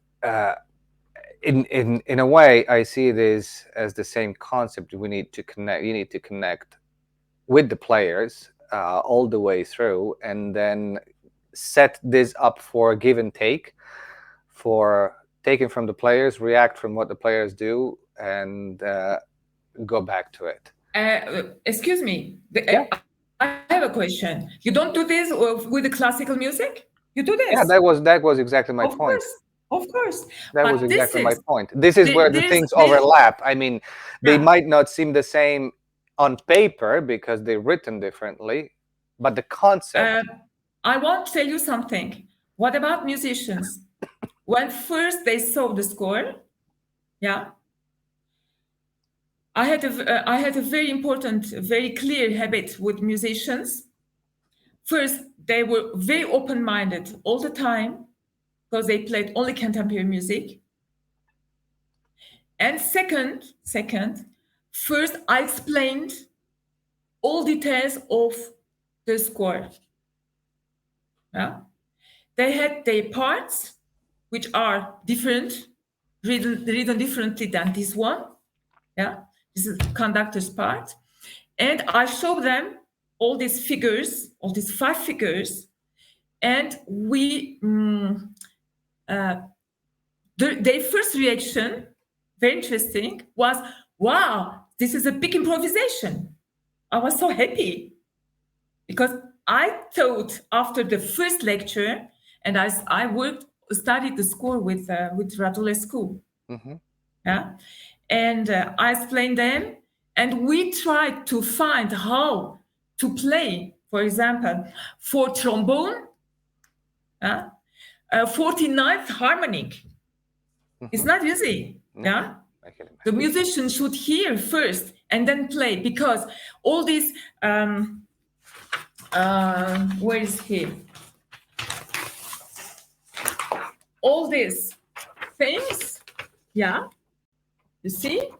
in a way, I see this as the same concept. We need to connect. You need to connect with the players all the way through, and then set this up for give and take, for taking from the players, react from what the players do, and go back to it. Excuse me. Yeah. I have a question. You don't do this with the classical music? You do this? Yeah, that was exactly my Of point. course, of course. That was But this exactly my is point. This is where the things there's overlap. I mean, they yeah. might not seem the same on paper because they're written differently, but the concept. I want to tell you something. What about musicians? When first they saw the score, yeah, I had a very important, very clear habit with musicians. First, they were very open-minded all the time because they played only contemporary music. And second, first I explained all details of the score. Yeah? They had their parts, which are different, written differently than this one. Yeah, this is conductor's part. And I show them all these figures, all these 5 figures, and their first reaction, very interesting, was, wow, this is a big improvisation. I was so happy because I thought after the first lecture, and I studied the score with Radulescu. Mm-hmm. Yeah, and I explained them, and we tried to find how to play. For example, for trombone, 49th harmonic. It's Mm-hmm. not easy. No, Yeah, I can the imagine. musician should hear first and then play, because all these where is he? All these things, yeah, you see,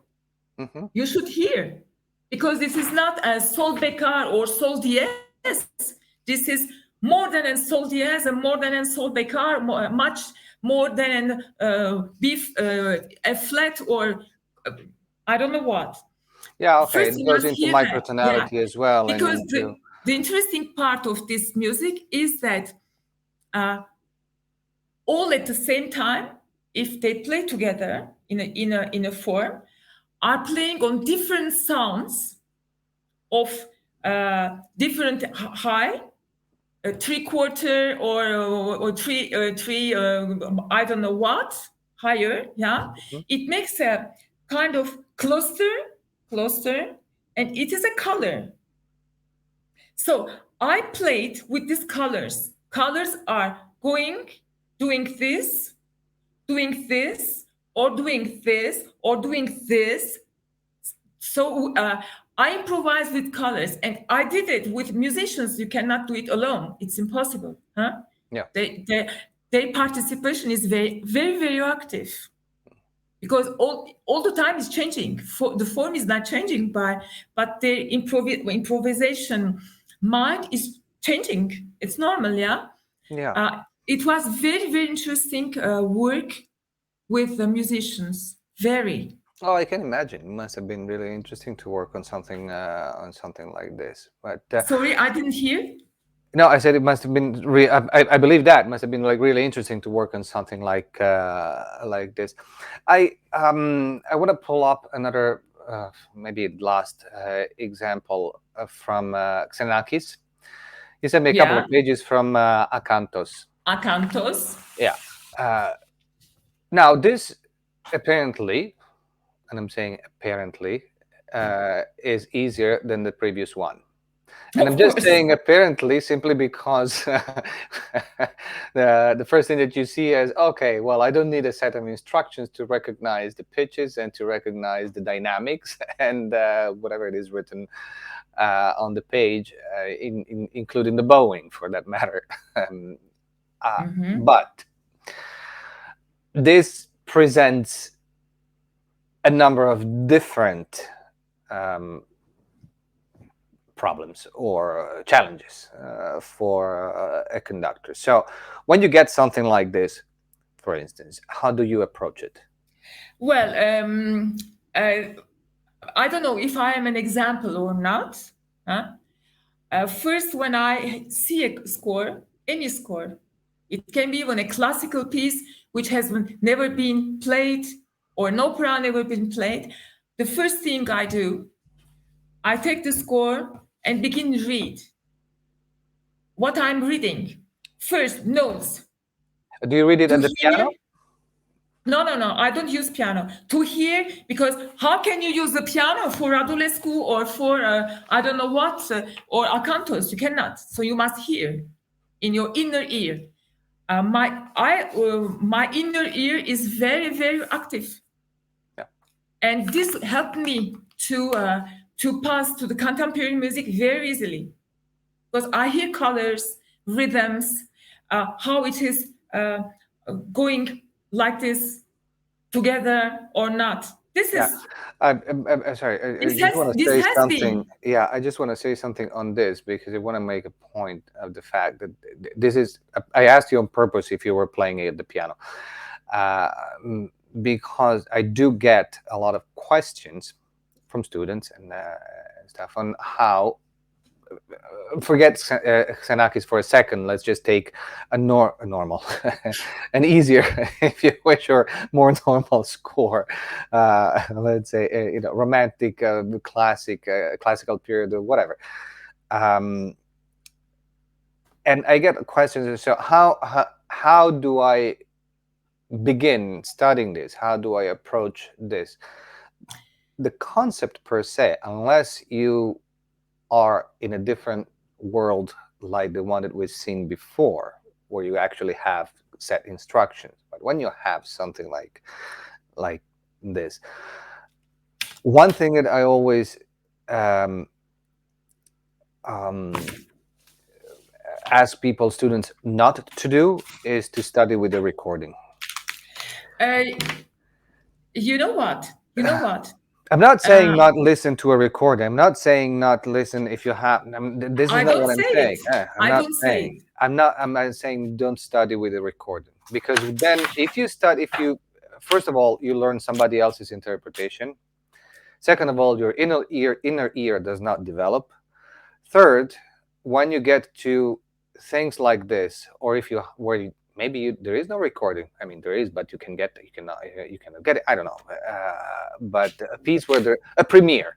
Mm-hmm. you should hear, because this is not a sol bécard or sol dièse. This is more than a sol dièse and more than a sol bécard, much more than a flat or I don't know what. Yeah, okay. First, It you goes must into hear that, yeah, microtonality as well, and because into the interesting part of this music is that all at the same time, if they play together in a form, are playing on different sounds of different high, 3/4 or three I don't know what higher. Yeah, Mhm. it makes a kind of cluster, and it is a color. So I played with these colors. Colors are doing this, doing this, or doing this, or doing this. So I improvise with colors, and I did it with musicians. You cannot do it alone; it's impossible. Huh? Yeah. Their participation is very, very, very active, because all the time is changing. The form is not changing, but their improvisation mind is changing. It's normal, yeah. Yeah. It was very, very interesting work with the musicians. Very. Oh, I can imagine. It must have been really interesting to work on something like this. But Sorry, I didn't hear. no, I said it must have been. I believe that must have been like really interesting to work on something like this. I want to pull up another maybe last example from Xenakis. He sent me a couple Yeah, of pages from Acantos. Acanthos. Yeah. Now this apparently, and I'm saying apparently, is easier than the previous one. And I'm Of just course. saying apparently simply because the first thing that you see is, okay, well, I don't need a set of instructions to recognize the pitches and to recognize the dynamics and whatever it is written on the page, including the bowing for that matter. But this presents a number of different problems or challenges for a conductor. So when you get something like this, for instance, how do you approach it? Well, I don't know if I am an example or not. Huh? First, when I see a score, any score, it can be even a classical piece which has never been played or no opera never been played. The first thing I do, I take the score and begin to read what I'm reading. First, notes. Do you read it To at the hear, piano? no, I don't use piano. To hear, because how can you use the piano for Radulescu or for I don't know what, or Acanthos? You cannot. So you must hear in your inner ear. My inner ear is very, very active, Yeah. and this helped me to pass to the contemporary music very easily, because I hear colors, rhythms, how it is going like this together or not. This Yeah, is I'm sorry. I just want to this say has something. been. Yeah, I just want to say something on this because I want to make a point of the fact that this is. I asked you on purpose if you were playing it at the piano, uh, mm, because I do get a lot of questions from students and stuff on how forget Xenakis for a second. Let's just take a normal, an easier, if you wish, or more normal score. Let's say, romantic, classical period, or whatever. Um, and I get questions. So how do I begin studying this? How do I approach this? The concept per se, unless you are in a different world like the one that we've seen before, where you actually have set instructions. But when you have something like this, one thing that I always um, um, ask people, students, not to do is to study with a recording. Uh, you know what? You know what? I'm not saying Uh, not listen to a recording. I'm not saying not listen if you have. This is I not don't what I'm say saying. it. I'm I not don't say saying. it. I'm not saying don't study with a recording, because then if you study, if you first of all you learn somebody else's interpretation. Second of all, your inner ear does not develop. Third, when you get to things like this, or if you where you, maybe there is no recording. I mean, there is, but you cannot get it. I don't know. But a piece where there a premiere.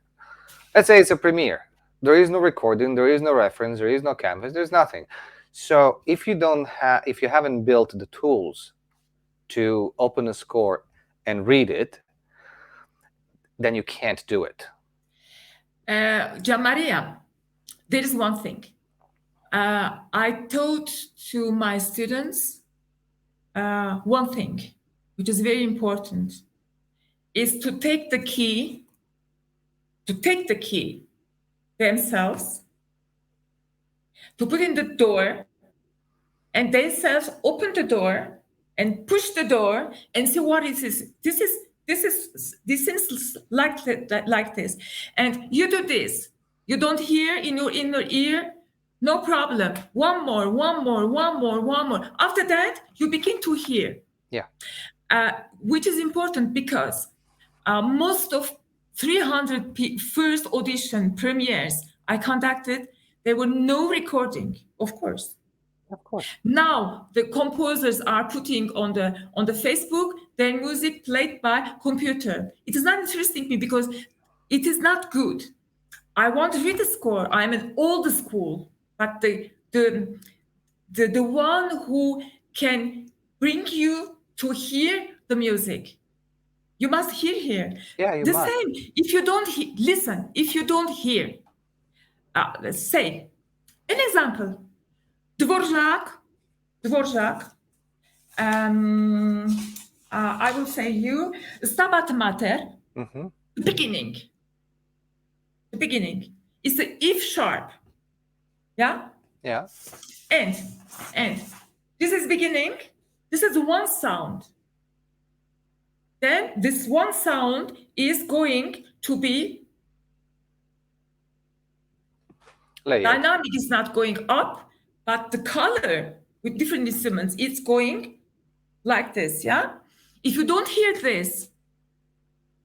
Let's say it's a premiere. There is no recording. There is no reference. There is no canvas. There's nothing. So if you haven't built the tools to open a score and read it, then you can't do it. Gianmaria, there is one thing. I taught to my students one thing, which is very important, is to take the key themselves, to put in the door, and themselves open the door and push the door and see what is this. This is like this, and you do this. You don't hear in your inner ear. No problem. One more, one more, one more, one more. After that, you begin to hear, Yeah. which is important because most of 300 first audition premieres I conducted, there were no recording, of course. Of course. Now the composers are putting on the Facebook their music played by computer. It is not interesting me because it is not good. I want to read the score. I'm an old school, but the one who can bring you to hear the music. You must hear here. Yeah, you The must. same. If you don't listen, if you don't hear, let's say an example. Dvorak, Dvorak. Um, I will say you Stabat Mater. Hmm. The beginning. The beginning is the F sharp. Yeah, Yeah. and and this is beginning. This is one sound. Then this one sound is going to be Layered. dynamic. Is not going up, but the color with different instruments it's going like this. Yeah. If you don't hear this,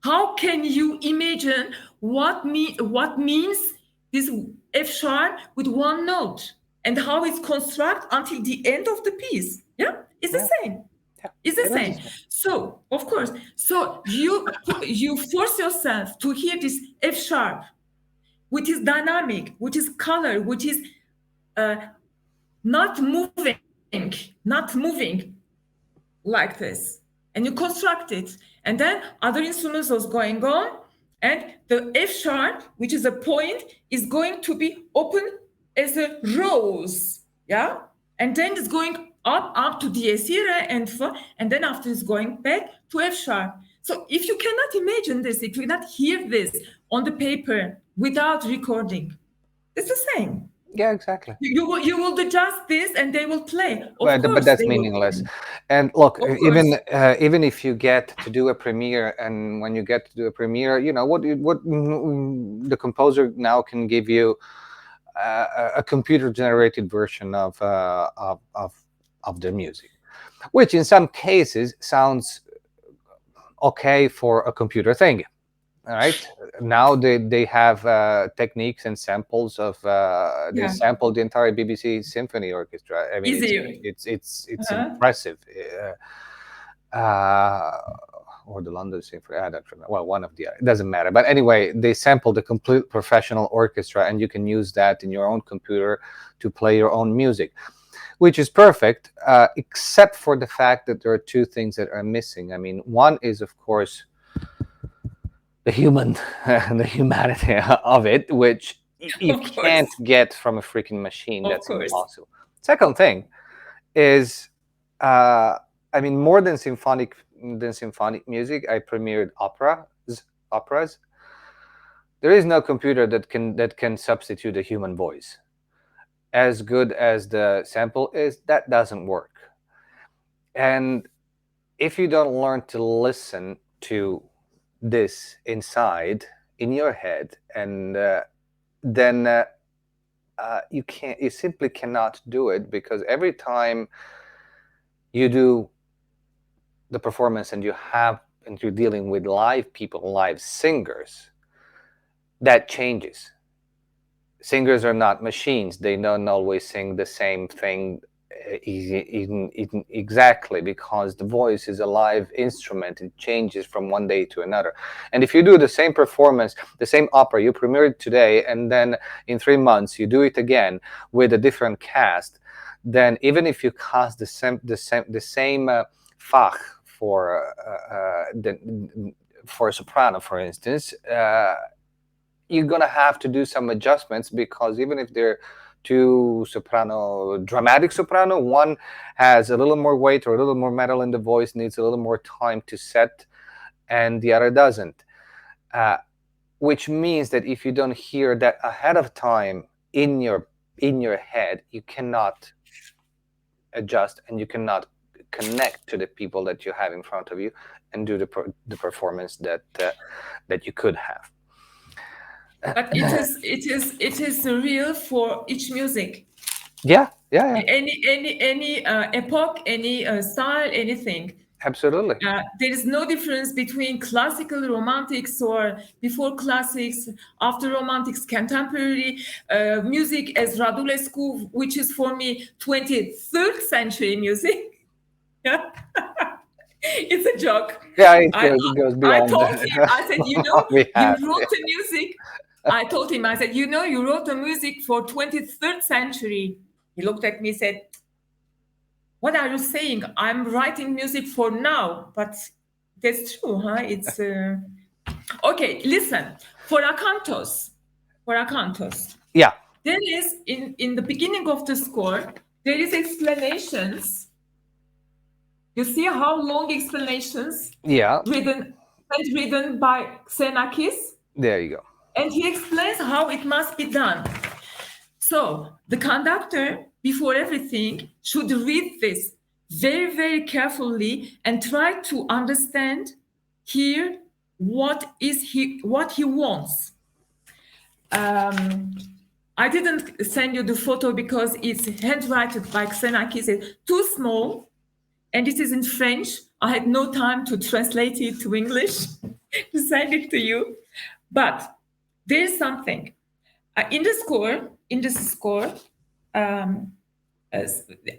how can you imagine what means this F sharp with one note and how it's constructed until the end of the piece? Yeah, it's the Yeah. same. Yeah. It's the It is the same. same. So of course, so you force yourself to hear this F sharp, which is dynamic, which is color, which is uh, not moving like this, and you construct it, and then other instruments was going on, and the F sharp, which is a point, is going to be open as a rose, yeah, and then it's going up to dies irae and then after it's going back to F sharp. So if you cannot imagine this, if you cannot hear this on the paper without recording, it's the same. Yeah, exactly. You will do just this, and they will play. Of But course, that's they will meaningless. play. And look, Of course. even if you get to do a premiere, and when you get to do a premiere, the composer now can give you a computer generated version of the music, which in some cases sounds okay for a computer thing. All right. Now they have techniques and samples of they Yeah. sampled the entire BBC Symphony Orchestra. I mean, Easier. it's Uh-huh. impressive. Uh, or the London Symphony. I don't remember. Well, one of the it doesn't matter. But anyway, they sampled a complete professional orchestra, and you can use that in your own computer to play your own music, which is perfect, except for the fact that there are two things that are missing. I mean, one is of course the human the humanity of it, which you Of course. can't get from a freaking machine. Of That's course. impossible. Second thing is, uh, I mean, more than symphonic music, I premiered operas. There is no computer that can substitute a human voice. As good as the sample is, that doesn't work. And if you don't learn to listen to this inside in your head, and then you simply cannot do it, because every time you do the performance and you're dealing with live people, live singers, that changes. Singers are not machines. They don't always sing the same thing exactly, because the voice is a live instrument. It changes from one day to another. And if you do the same performance, the same opera, you premiere it today, and then in 3 months you do it again with a different cast, then even if you cast the same Fach for a soprano, for instance, you're gonna have to do some adjustments, because even if they're two dramatic soprano, one has a little more weight or a little more metal in the voice, needs a little more time to set, and the other doesn't. Which means that if you don't hear that ahead of time in your head, you cannot adjust, and you cannot connect to the people that you have in front of you and do the performance that you could have. But it is real for each music. Yeah, yeah, yeah, Any epoch, any style, anything. absolutely. There is no difference between classical romantics or before classics, after romantics, contemporary music as Radulescu, which is for me 23rd century music. Yeah. It's a joke. Yeah, it I, goes I beyond told him, I said, what we you have. wrote the music. I told him, I said, you wrote the music for 23rd century. He looked at me, said, what are you saying? I'm writing music for now. But that's true, huh? It's okay. Listen, for acantos, Yeah, there is in the beginning of the score, there is explanations. You see how long explanations yeah. written by Xenakis, There you go. and he explains how it must be done. So the conductor, before everything, should read this very, very carefully and try to understand, hear what he wants. I didn't send you the photo because it's handwritten by Xenakis. It's too small, and it is in French. I had no time to translate it to English to send it to you. But there is something in the score. In this score,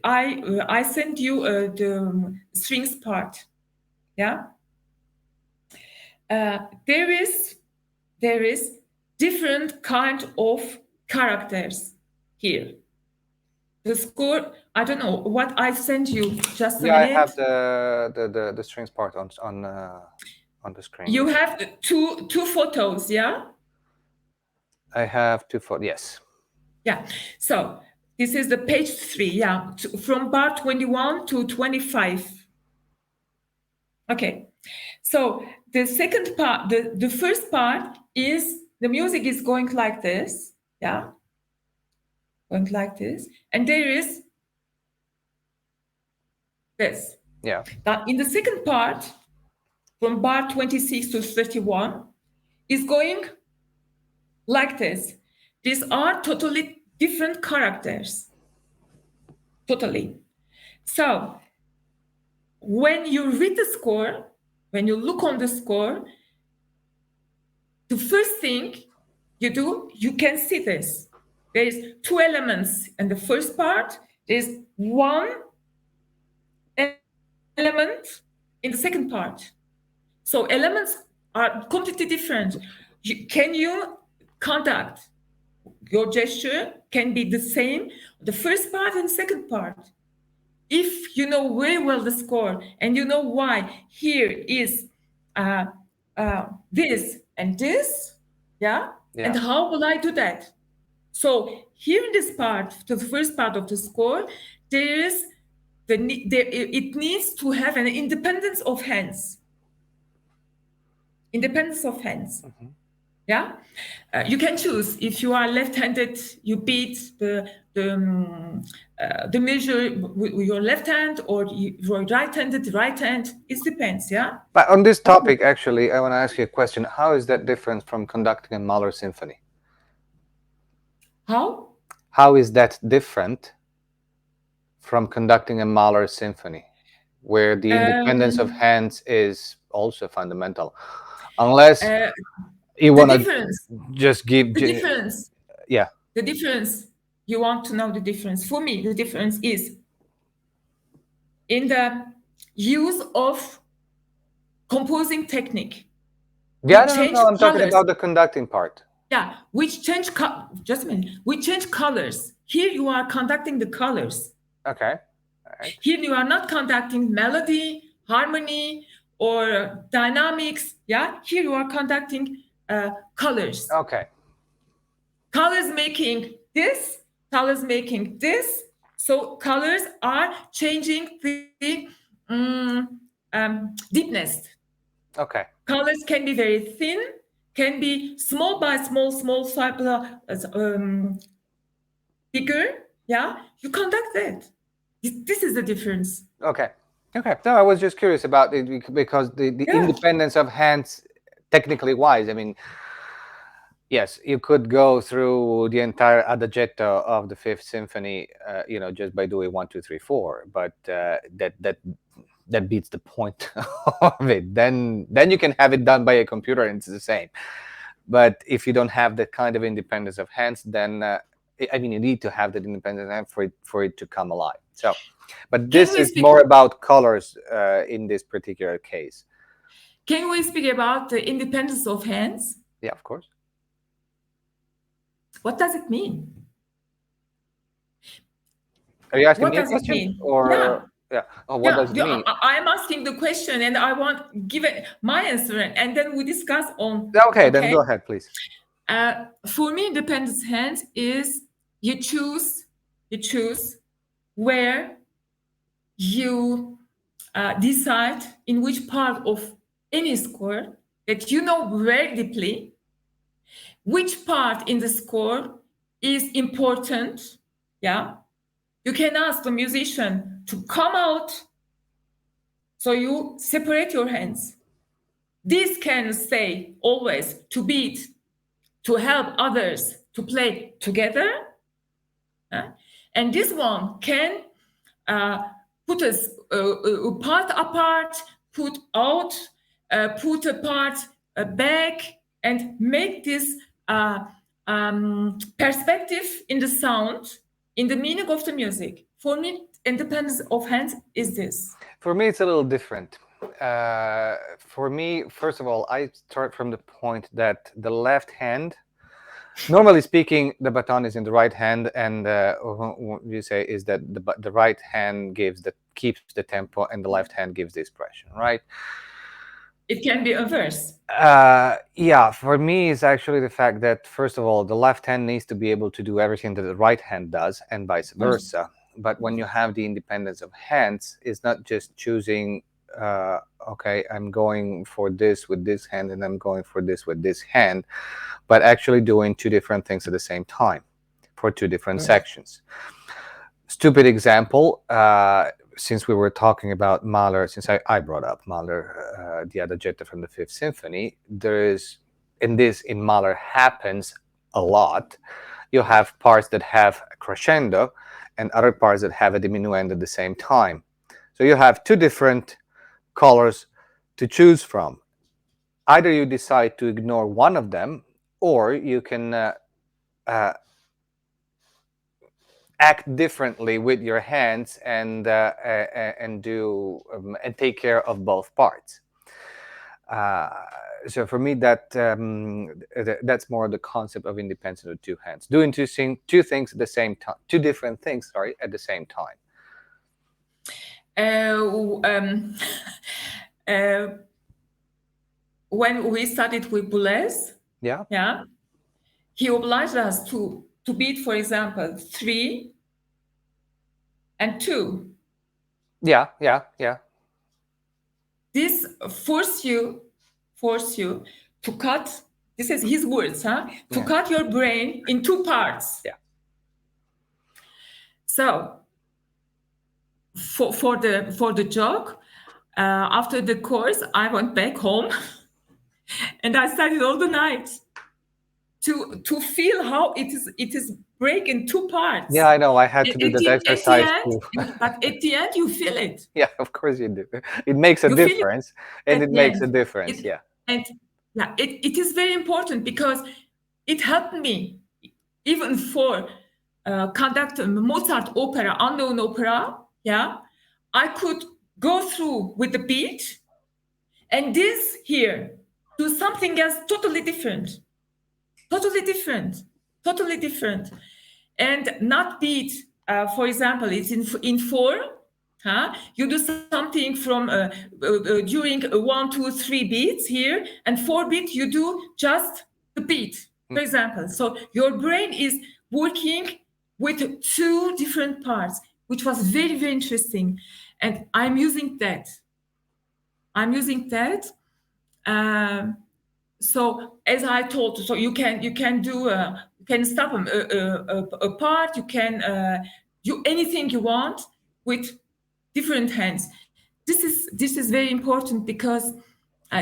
I sent you the strings part. Yeah, there is different kind of characters here. The score. I don't know what I sent you. Just a Yeah, I have minute. the strings part on the screen. You have two photos, yeah? I have two photos. Yes. Yeah. So this is the page 3, yeah, from bar 21 to 25. Okay. So the second part, the first part is the music is going like this, yeah? going like this, and there is this. Yeah. Now, in the second part, from bar 26 to 31, is going like this. These are totally different characters. Totally. So, when you read the score, when you look on the score, the first thing you do, you can see this. There is two elements in the first part. There is one element in the second part. So elements are completely different. Can you conduct your gesture can be the same, the first part and second part. If you know very well the score and you know why here is uh, this and this, yeah? And Yeah. how will I do that? So here in this part, the first part of the score, there is it needs to have an independence of hands. Independence of hands. Mhm. Yeah, you can choose. If you are left-handed, you beat the measure with your left hand, or you're right-handed, right hand. It depends. Yeah. But on this topic, actually, I want to ask you a question. How is that different from conducting a Mahler symphony? How? How is that different from conducting a Mahler symphony, where the independence of Um, hands is also fundamental? Unless uh, you the want to difference. just give, The difference. yeah, The difference. You want to know the difference. For me, the difference is in the use of composing technique. yeah, We no, no, change no. I'm talking colors. about the conducting part. Yeah, which change just a minute. We change colors. Here you are conducting the colors. Okay, all right. Here you are not conducting melody, harmony, or dynamics. Yeah, here you are conducting colors. Okay, Colors making this, colors making this. So colors are changing the deepness. okay, Colors can be very thin, can be small by small, small bigger. Yeah, you conduct that. This is the difference. okay, okay. No, I was just curious about it because the Yeah, independence of hands, technically wise, I mean, yes, you could go through the entire adagietto of the Fifth Symphony, just by doing 1, 2, 3, 4. But that beats the point of it. Then you can have it done by a computer, and it's the same. But if you don't have that kind of independence of hands, then I mean, you need to have that independence of hand for it to come alive. So, but can this we is speak? more about colors in this particular case. Can we speak about the independence of hands? Yeah, of course. What does it mean? Are you asking What me a does it question, mean? Yeah, or yeah? Oh, what yeah. does it mean? I'm asking the question, and I want give it my answer, and then we discuss on. Okay, then Okay. go ahead, please. For me, independence hands is you choose where you decide in which part of any score that you know very deeply, which part in the score is important. Yeah, you can ask the musician to come out, so you separate your hands. This can say always to beat, to help others to play together. And this one can uh, put a part apart, put out, put a part back, and make this perspective in the sound, in the meaning of the music. For me, independence of hands is this. For me, it's a little different. For me, first of all, I start from the point that the left hand, normally speaking, the baton is in the right hand, and what you say is that the right hand keeps the tempo, and the left hand gives the expression, right? It can be a verse. Yeah, for me, it's actually the fact that, first of all, the left hand needs to be able to do everything that the right hand does, and vice versa. But when you have the independence of hands, it's not just choosing, okay, I'm going for this with this hand, and I'm going for this with this hand, but actually doing two different things at the same time. for two different sections. Stupid example, since we were talking about Mahler, since I brought up Mahler, the Adagietto from the Fifth Symphony, there is, in Mahler happens a lot. You have parts that have a crescendo and other parts that have a diminuendo at the same time. So you have two different colors to choose from. Either you decide to ignore one of them, or you can act differently with your hands and do and take care of both parts. So for me, that's more the concept of independence of two hands, doing two things at the same time, two different things, sorry, at the same time. When we studied with Boulez, yeah, he obliged us to beat, for example, 3 and 2. Yeah. This force you to cut. This is his words, to cut your brain in 2 parts. Yeah. So for the joke, after the course, I went back home and I studied all the night to feel how it is break in 2 parts. Yeah, I know. I had to do that exercise too. But at the end, you feel it. Yeah, of course you do. It makes a difference, and it makes a difference. Yeah. And yeah, it is very important because it helped me even for conduct Mozart opera, unknown opera. Yeah, I could go through with the beat, and this here do something else totally different. And not beat, for example, it's in 4, you do something from during 1, 2, 3 beats here, and 4 beats you do just the beat, for example. So your brain is working with 2 different parts, which was very, very interesting. And I'm using that. So as I told, so you can do you can stop a part. You can do anything you want with different hands. This is very important because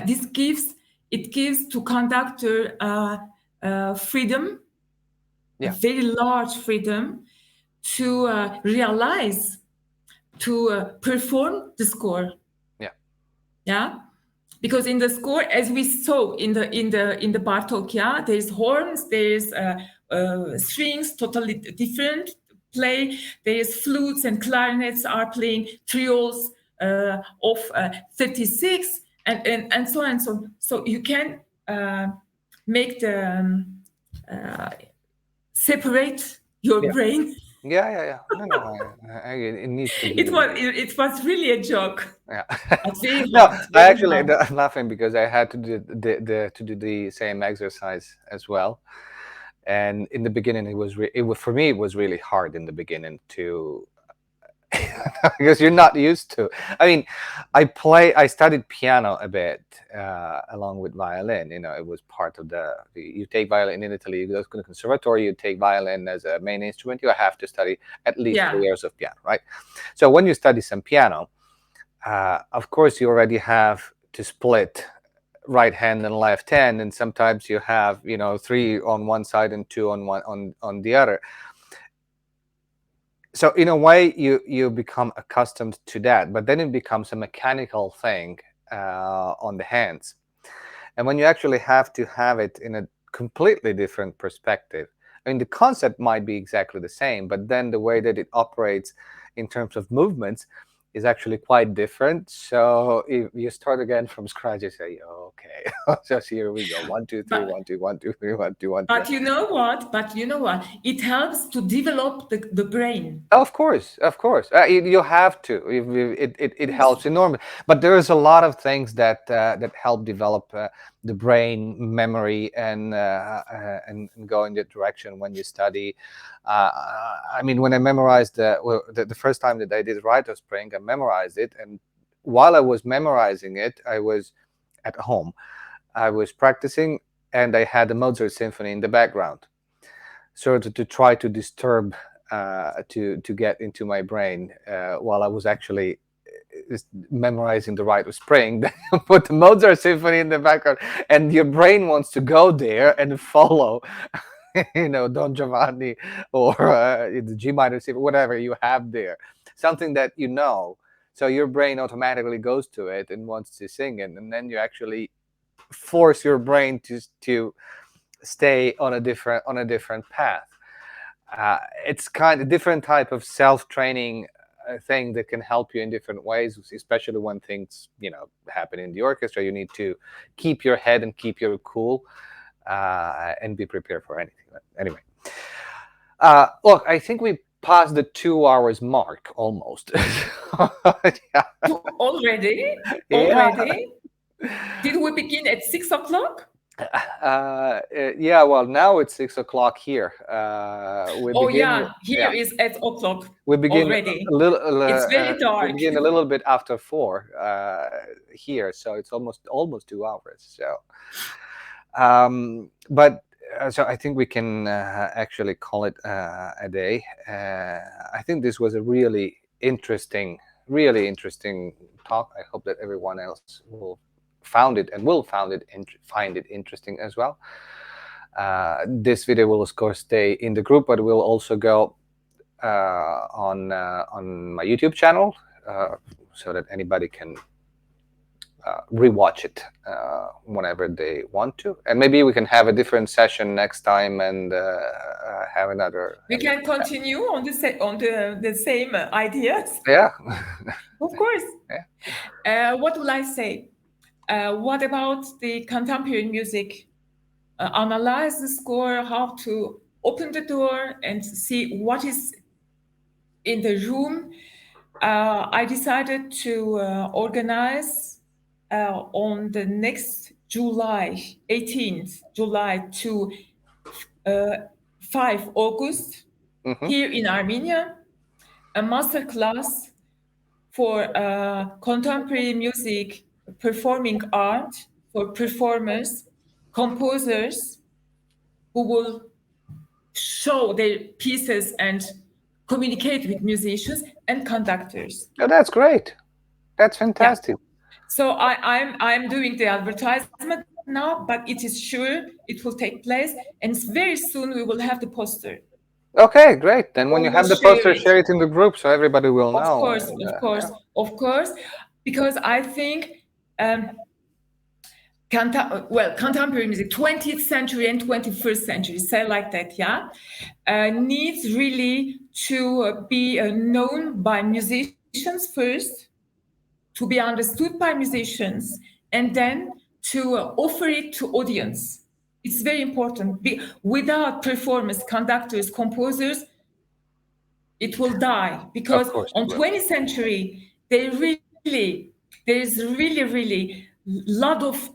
this gives to conductor freedom, very large freedom to realize, to perform the score. Yeah. Because in the score, as we saw in the Bartok, there's horns, there's strings, totally different play. There's flutes and clarinets are playing trios of 36 and so on and so on. So you can make the separate your brain. Yeah. No, it needs to be. It was really a joke. Yeah. No, I'm laughing because I had to do the same exercise as well, and in the beginning for me it was really hard in the beginning to because you're not used to. I mean, I studied piano a bit along with violin. It was part of you take violin in Italy, you go to the conservatory, you take violin as a main instrument, you have to study at least 3 years of piano, right? So when you study some piano, of course you already have to split right hand and left hand, and sometimes you have 3 on one side and 2 on the other. So in a way, you become accustomed to that, but then it becomes a mechanical thing on the hands. And when you actually have to have it in a completely different perspective, I mean, the concept might be exactly the same, but then the way that it operates in terms of movements is actually quite different. So if you start again from scratch, you say, okay, just here we go, 1, 2, 3, 1, 2, 1, 2, 3, 1, 2, 1, 2. But you know what? It helps to develop the brain. Of course. You have to. It helps enormously. But there is a lot of things that help develop the brain memory and go in that direction when you study. I mean, when I memorized the first time that I did Rite of Spring, I memorized it, and while I was memorizing it, I was at home. I was practicing, and I had the Mozart symphony in the background. sort of to try to disturb to get into my brain while I was actually memorizing the Rite of Spring. Put the Mozart Symphony in the background, and your brain wants to go there and follow, Don Giovanni or the G minor symphony, whatever you have there, something that you know. So your brain automatically goes to it and wants to sing it, and then you actually force your brain to stay on a different path. It's kind of different type of self-training thing that can help you in different ways, especially when things happen in the orchestra. You need to keep your head and keep your cool and be prepared for anything. Anyway, look, I think we passed the 2 hours mark almost. Yeah. Already? Yeah. Already? Did we begin at 6 o'clock? Yeah, well, now it's 6 o'clock here. We Oh begin. yeah, here Yeah, is 8 o'clock we begin already. a little. It's very We dark. begin a little bit after 4 here, so it's almost 2 hours. But so I think we can actually call it a day. I think this was a really interesting talk. I hope that everyone else will find it interesting as well. This video will of course stay in the group, but will also go on my YouTube channel, so that anybody can rewatch it whenever they want to, and maybe we can have a different session next time and have another. We can continue on the same ideas. Yeah. Of course. Yeah. What will I say? What about the contemporary music? Analyze the score, how to open the door and see what is in the room. I decided to organize on the next July, 18th July to 5 August, here in Armenia, a master class for contemporary music, performing art, for performers, composers who will show their pieces and communicate with musicians and conductors. Oh, that's great. That's fantastic. Yeah. So I'm doing the advertisement now, but it is sure it will take place, and very soon we will have the poster. Okay, great. Then when you have the poster, it. share it in the group so everybody will Of know. course, of course, because I think contemporary music, 20th century and 21st century, say like that, yeah, needs really to be known by musicians first, to be understood by musicians, and then to offer it to audience. It's very important. Without performers, conductors, composers, it will die, because on 20th century there's really lot of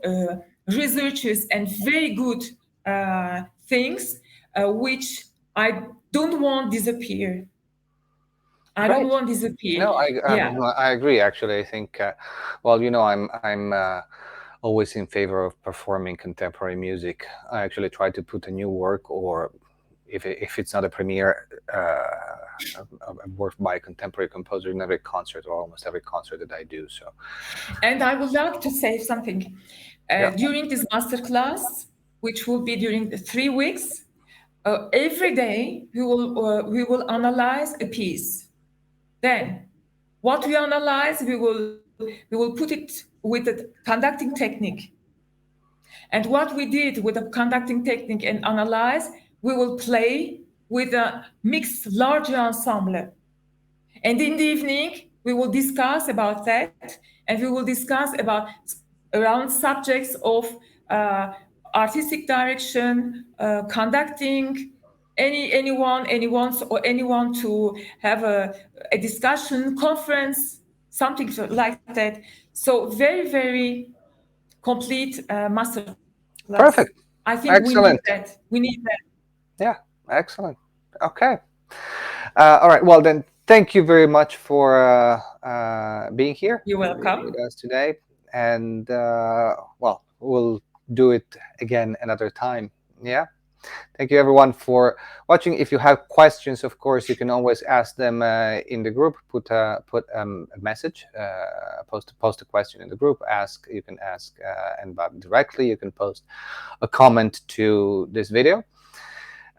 researchers and very good things which I don't want disappear. I don't want disappear. No, Yeah. I agree. Actually, I think, well, I'm always in favor of performing contemporary music. I actually try to put a new work, or if it's not a premiere, a work by a contemporary composer in every concert, or almost every concert that I do. So. And I would like to say something. During this masterclass, which will be during the 3 weeks, every day we will analyze a piece. Then, what we analyze, we will put it with the conducting technique. And what we did with the conducting technique and analyze, we will play with a mixed larger ensemble. And in the evening, we will discuss about that, and we will discuss about around subjects of artistic direction, conducting. Anyone to have a discussion, conference, something like that. So very complete masterclass. Perfect. I think Excellent. We need that. Yeah, excellent. Okay. All right. Well, then, thank you very much for being here. You're welcome. With us today. And, well, we'll do it again another time. Yeah. Thank you everyone for watching. If you have questions, of course, you can always ask them in the group. Put a message, post a question in the group. You can ask Enbab directly. You can post a comment to this video,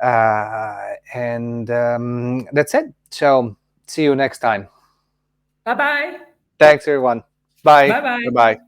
and that's it. So see you next time. Bye bye. Thanks everyone. Bye. Bye bye. Bye bye.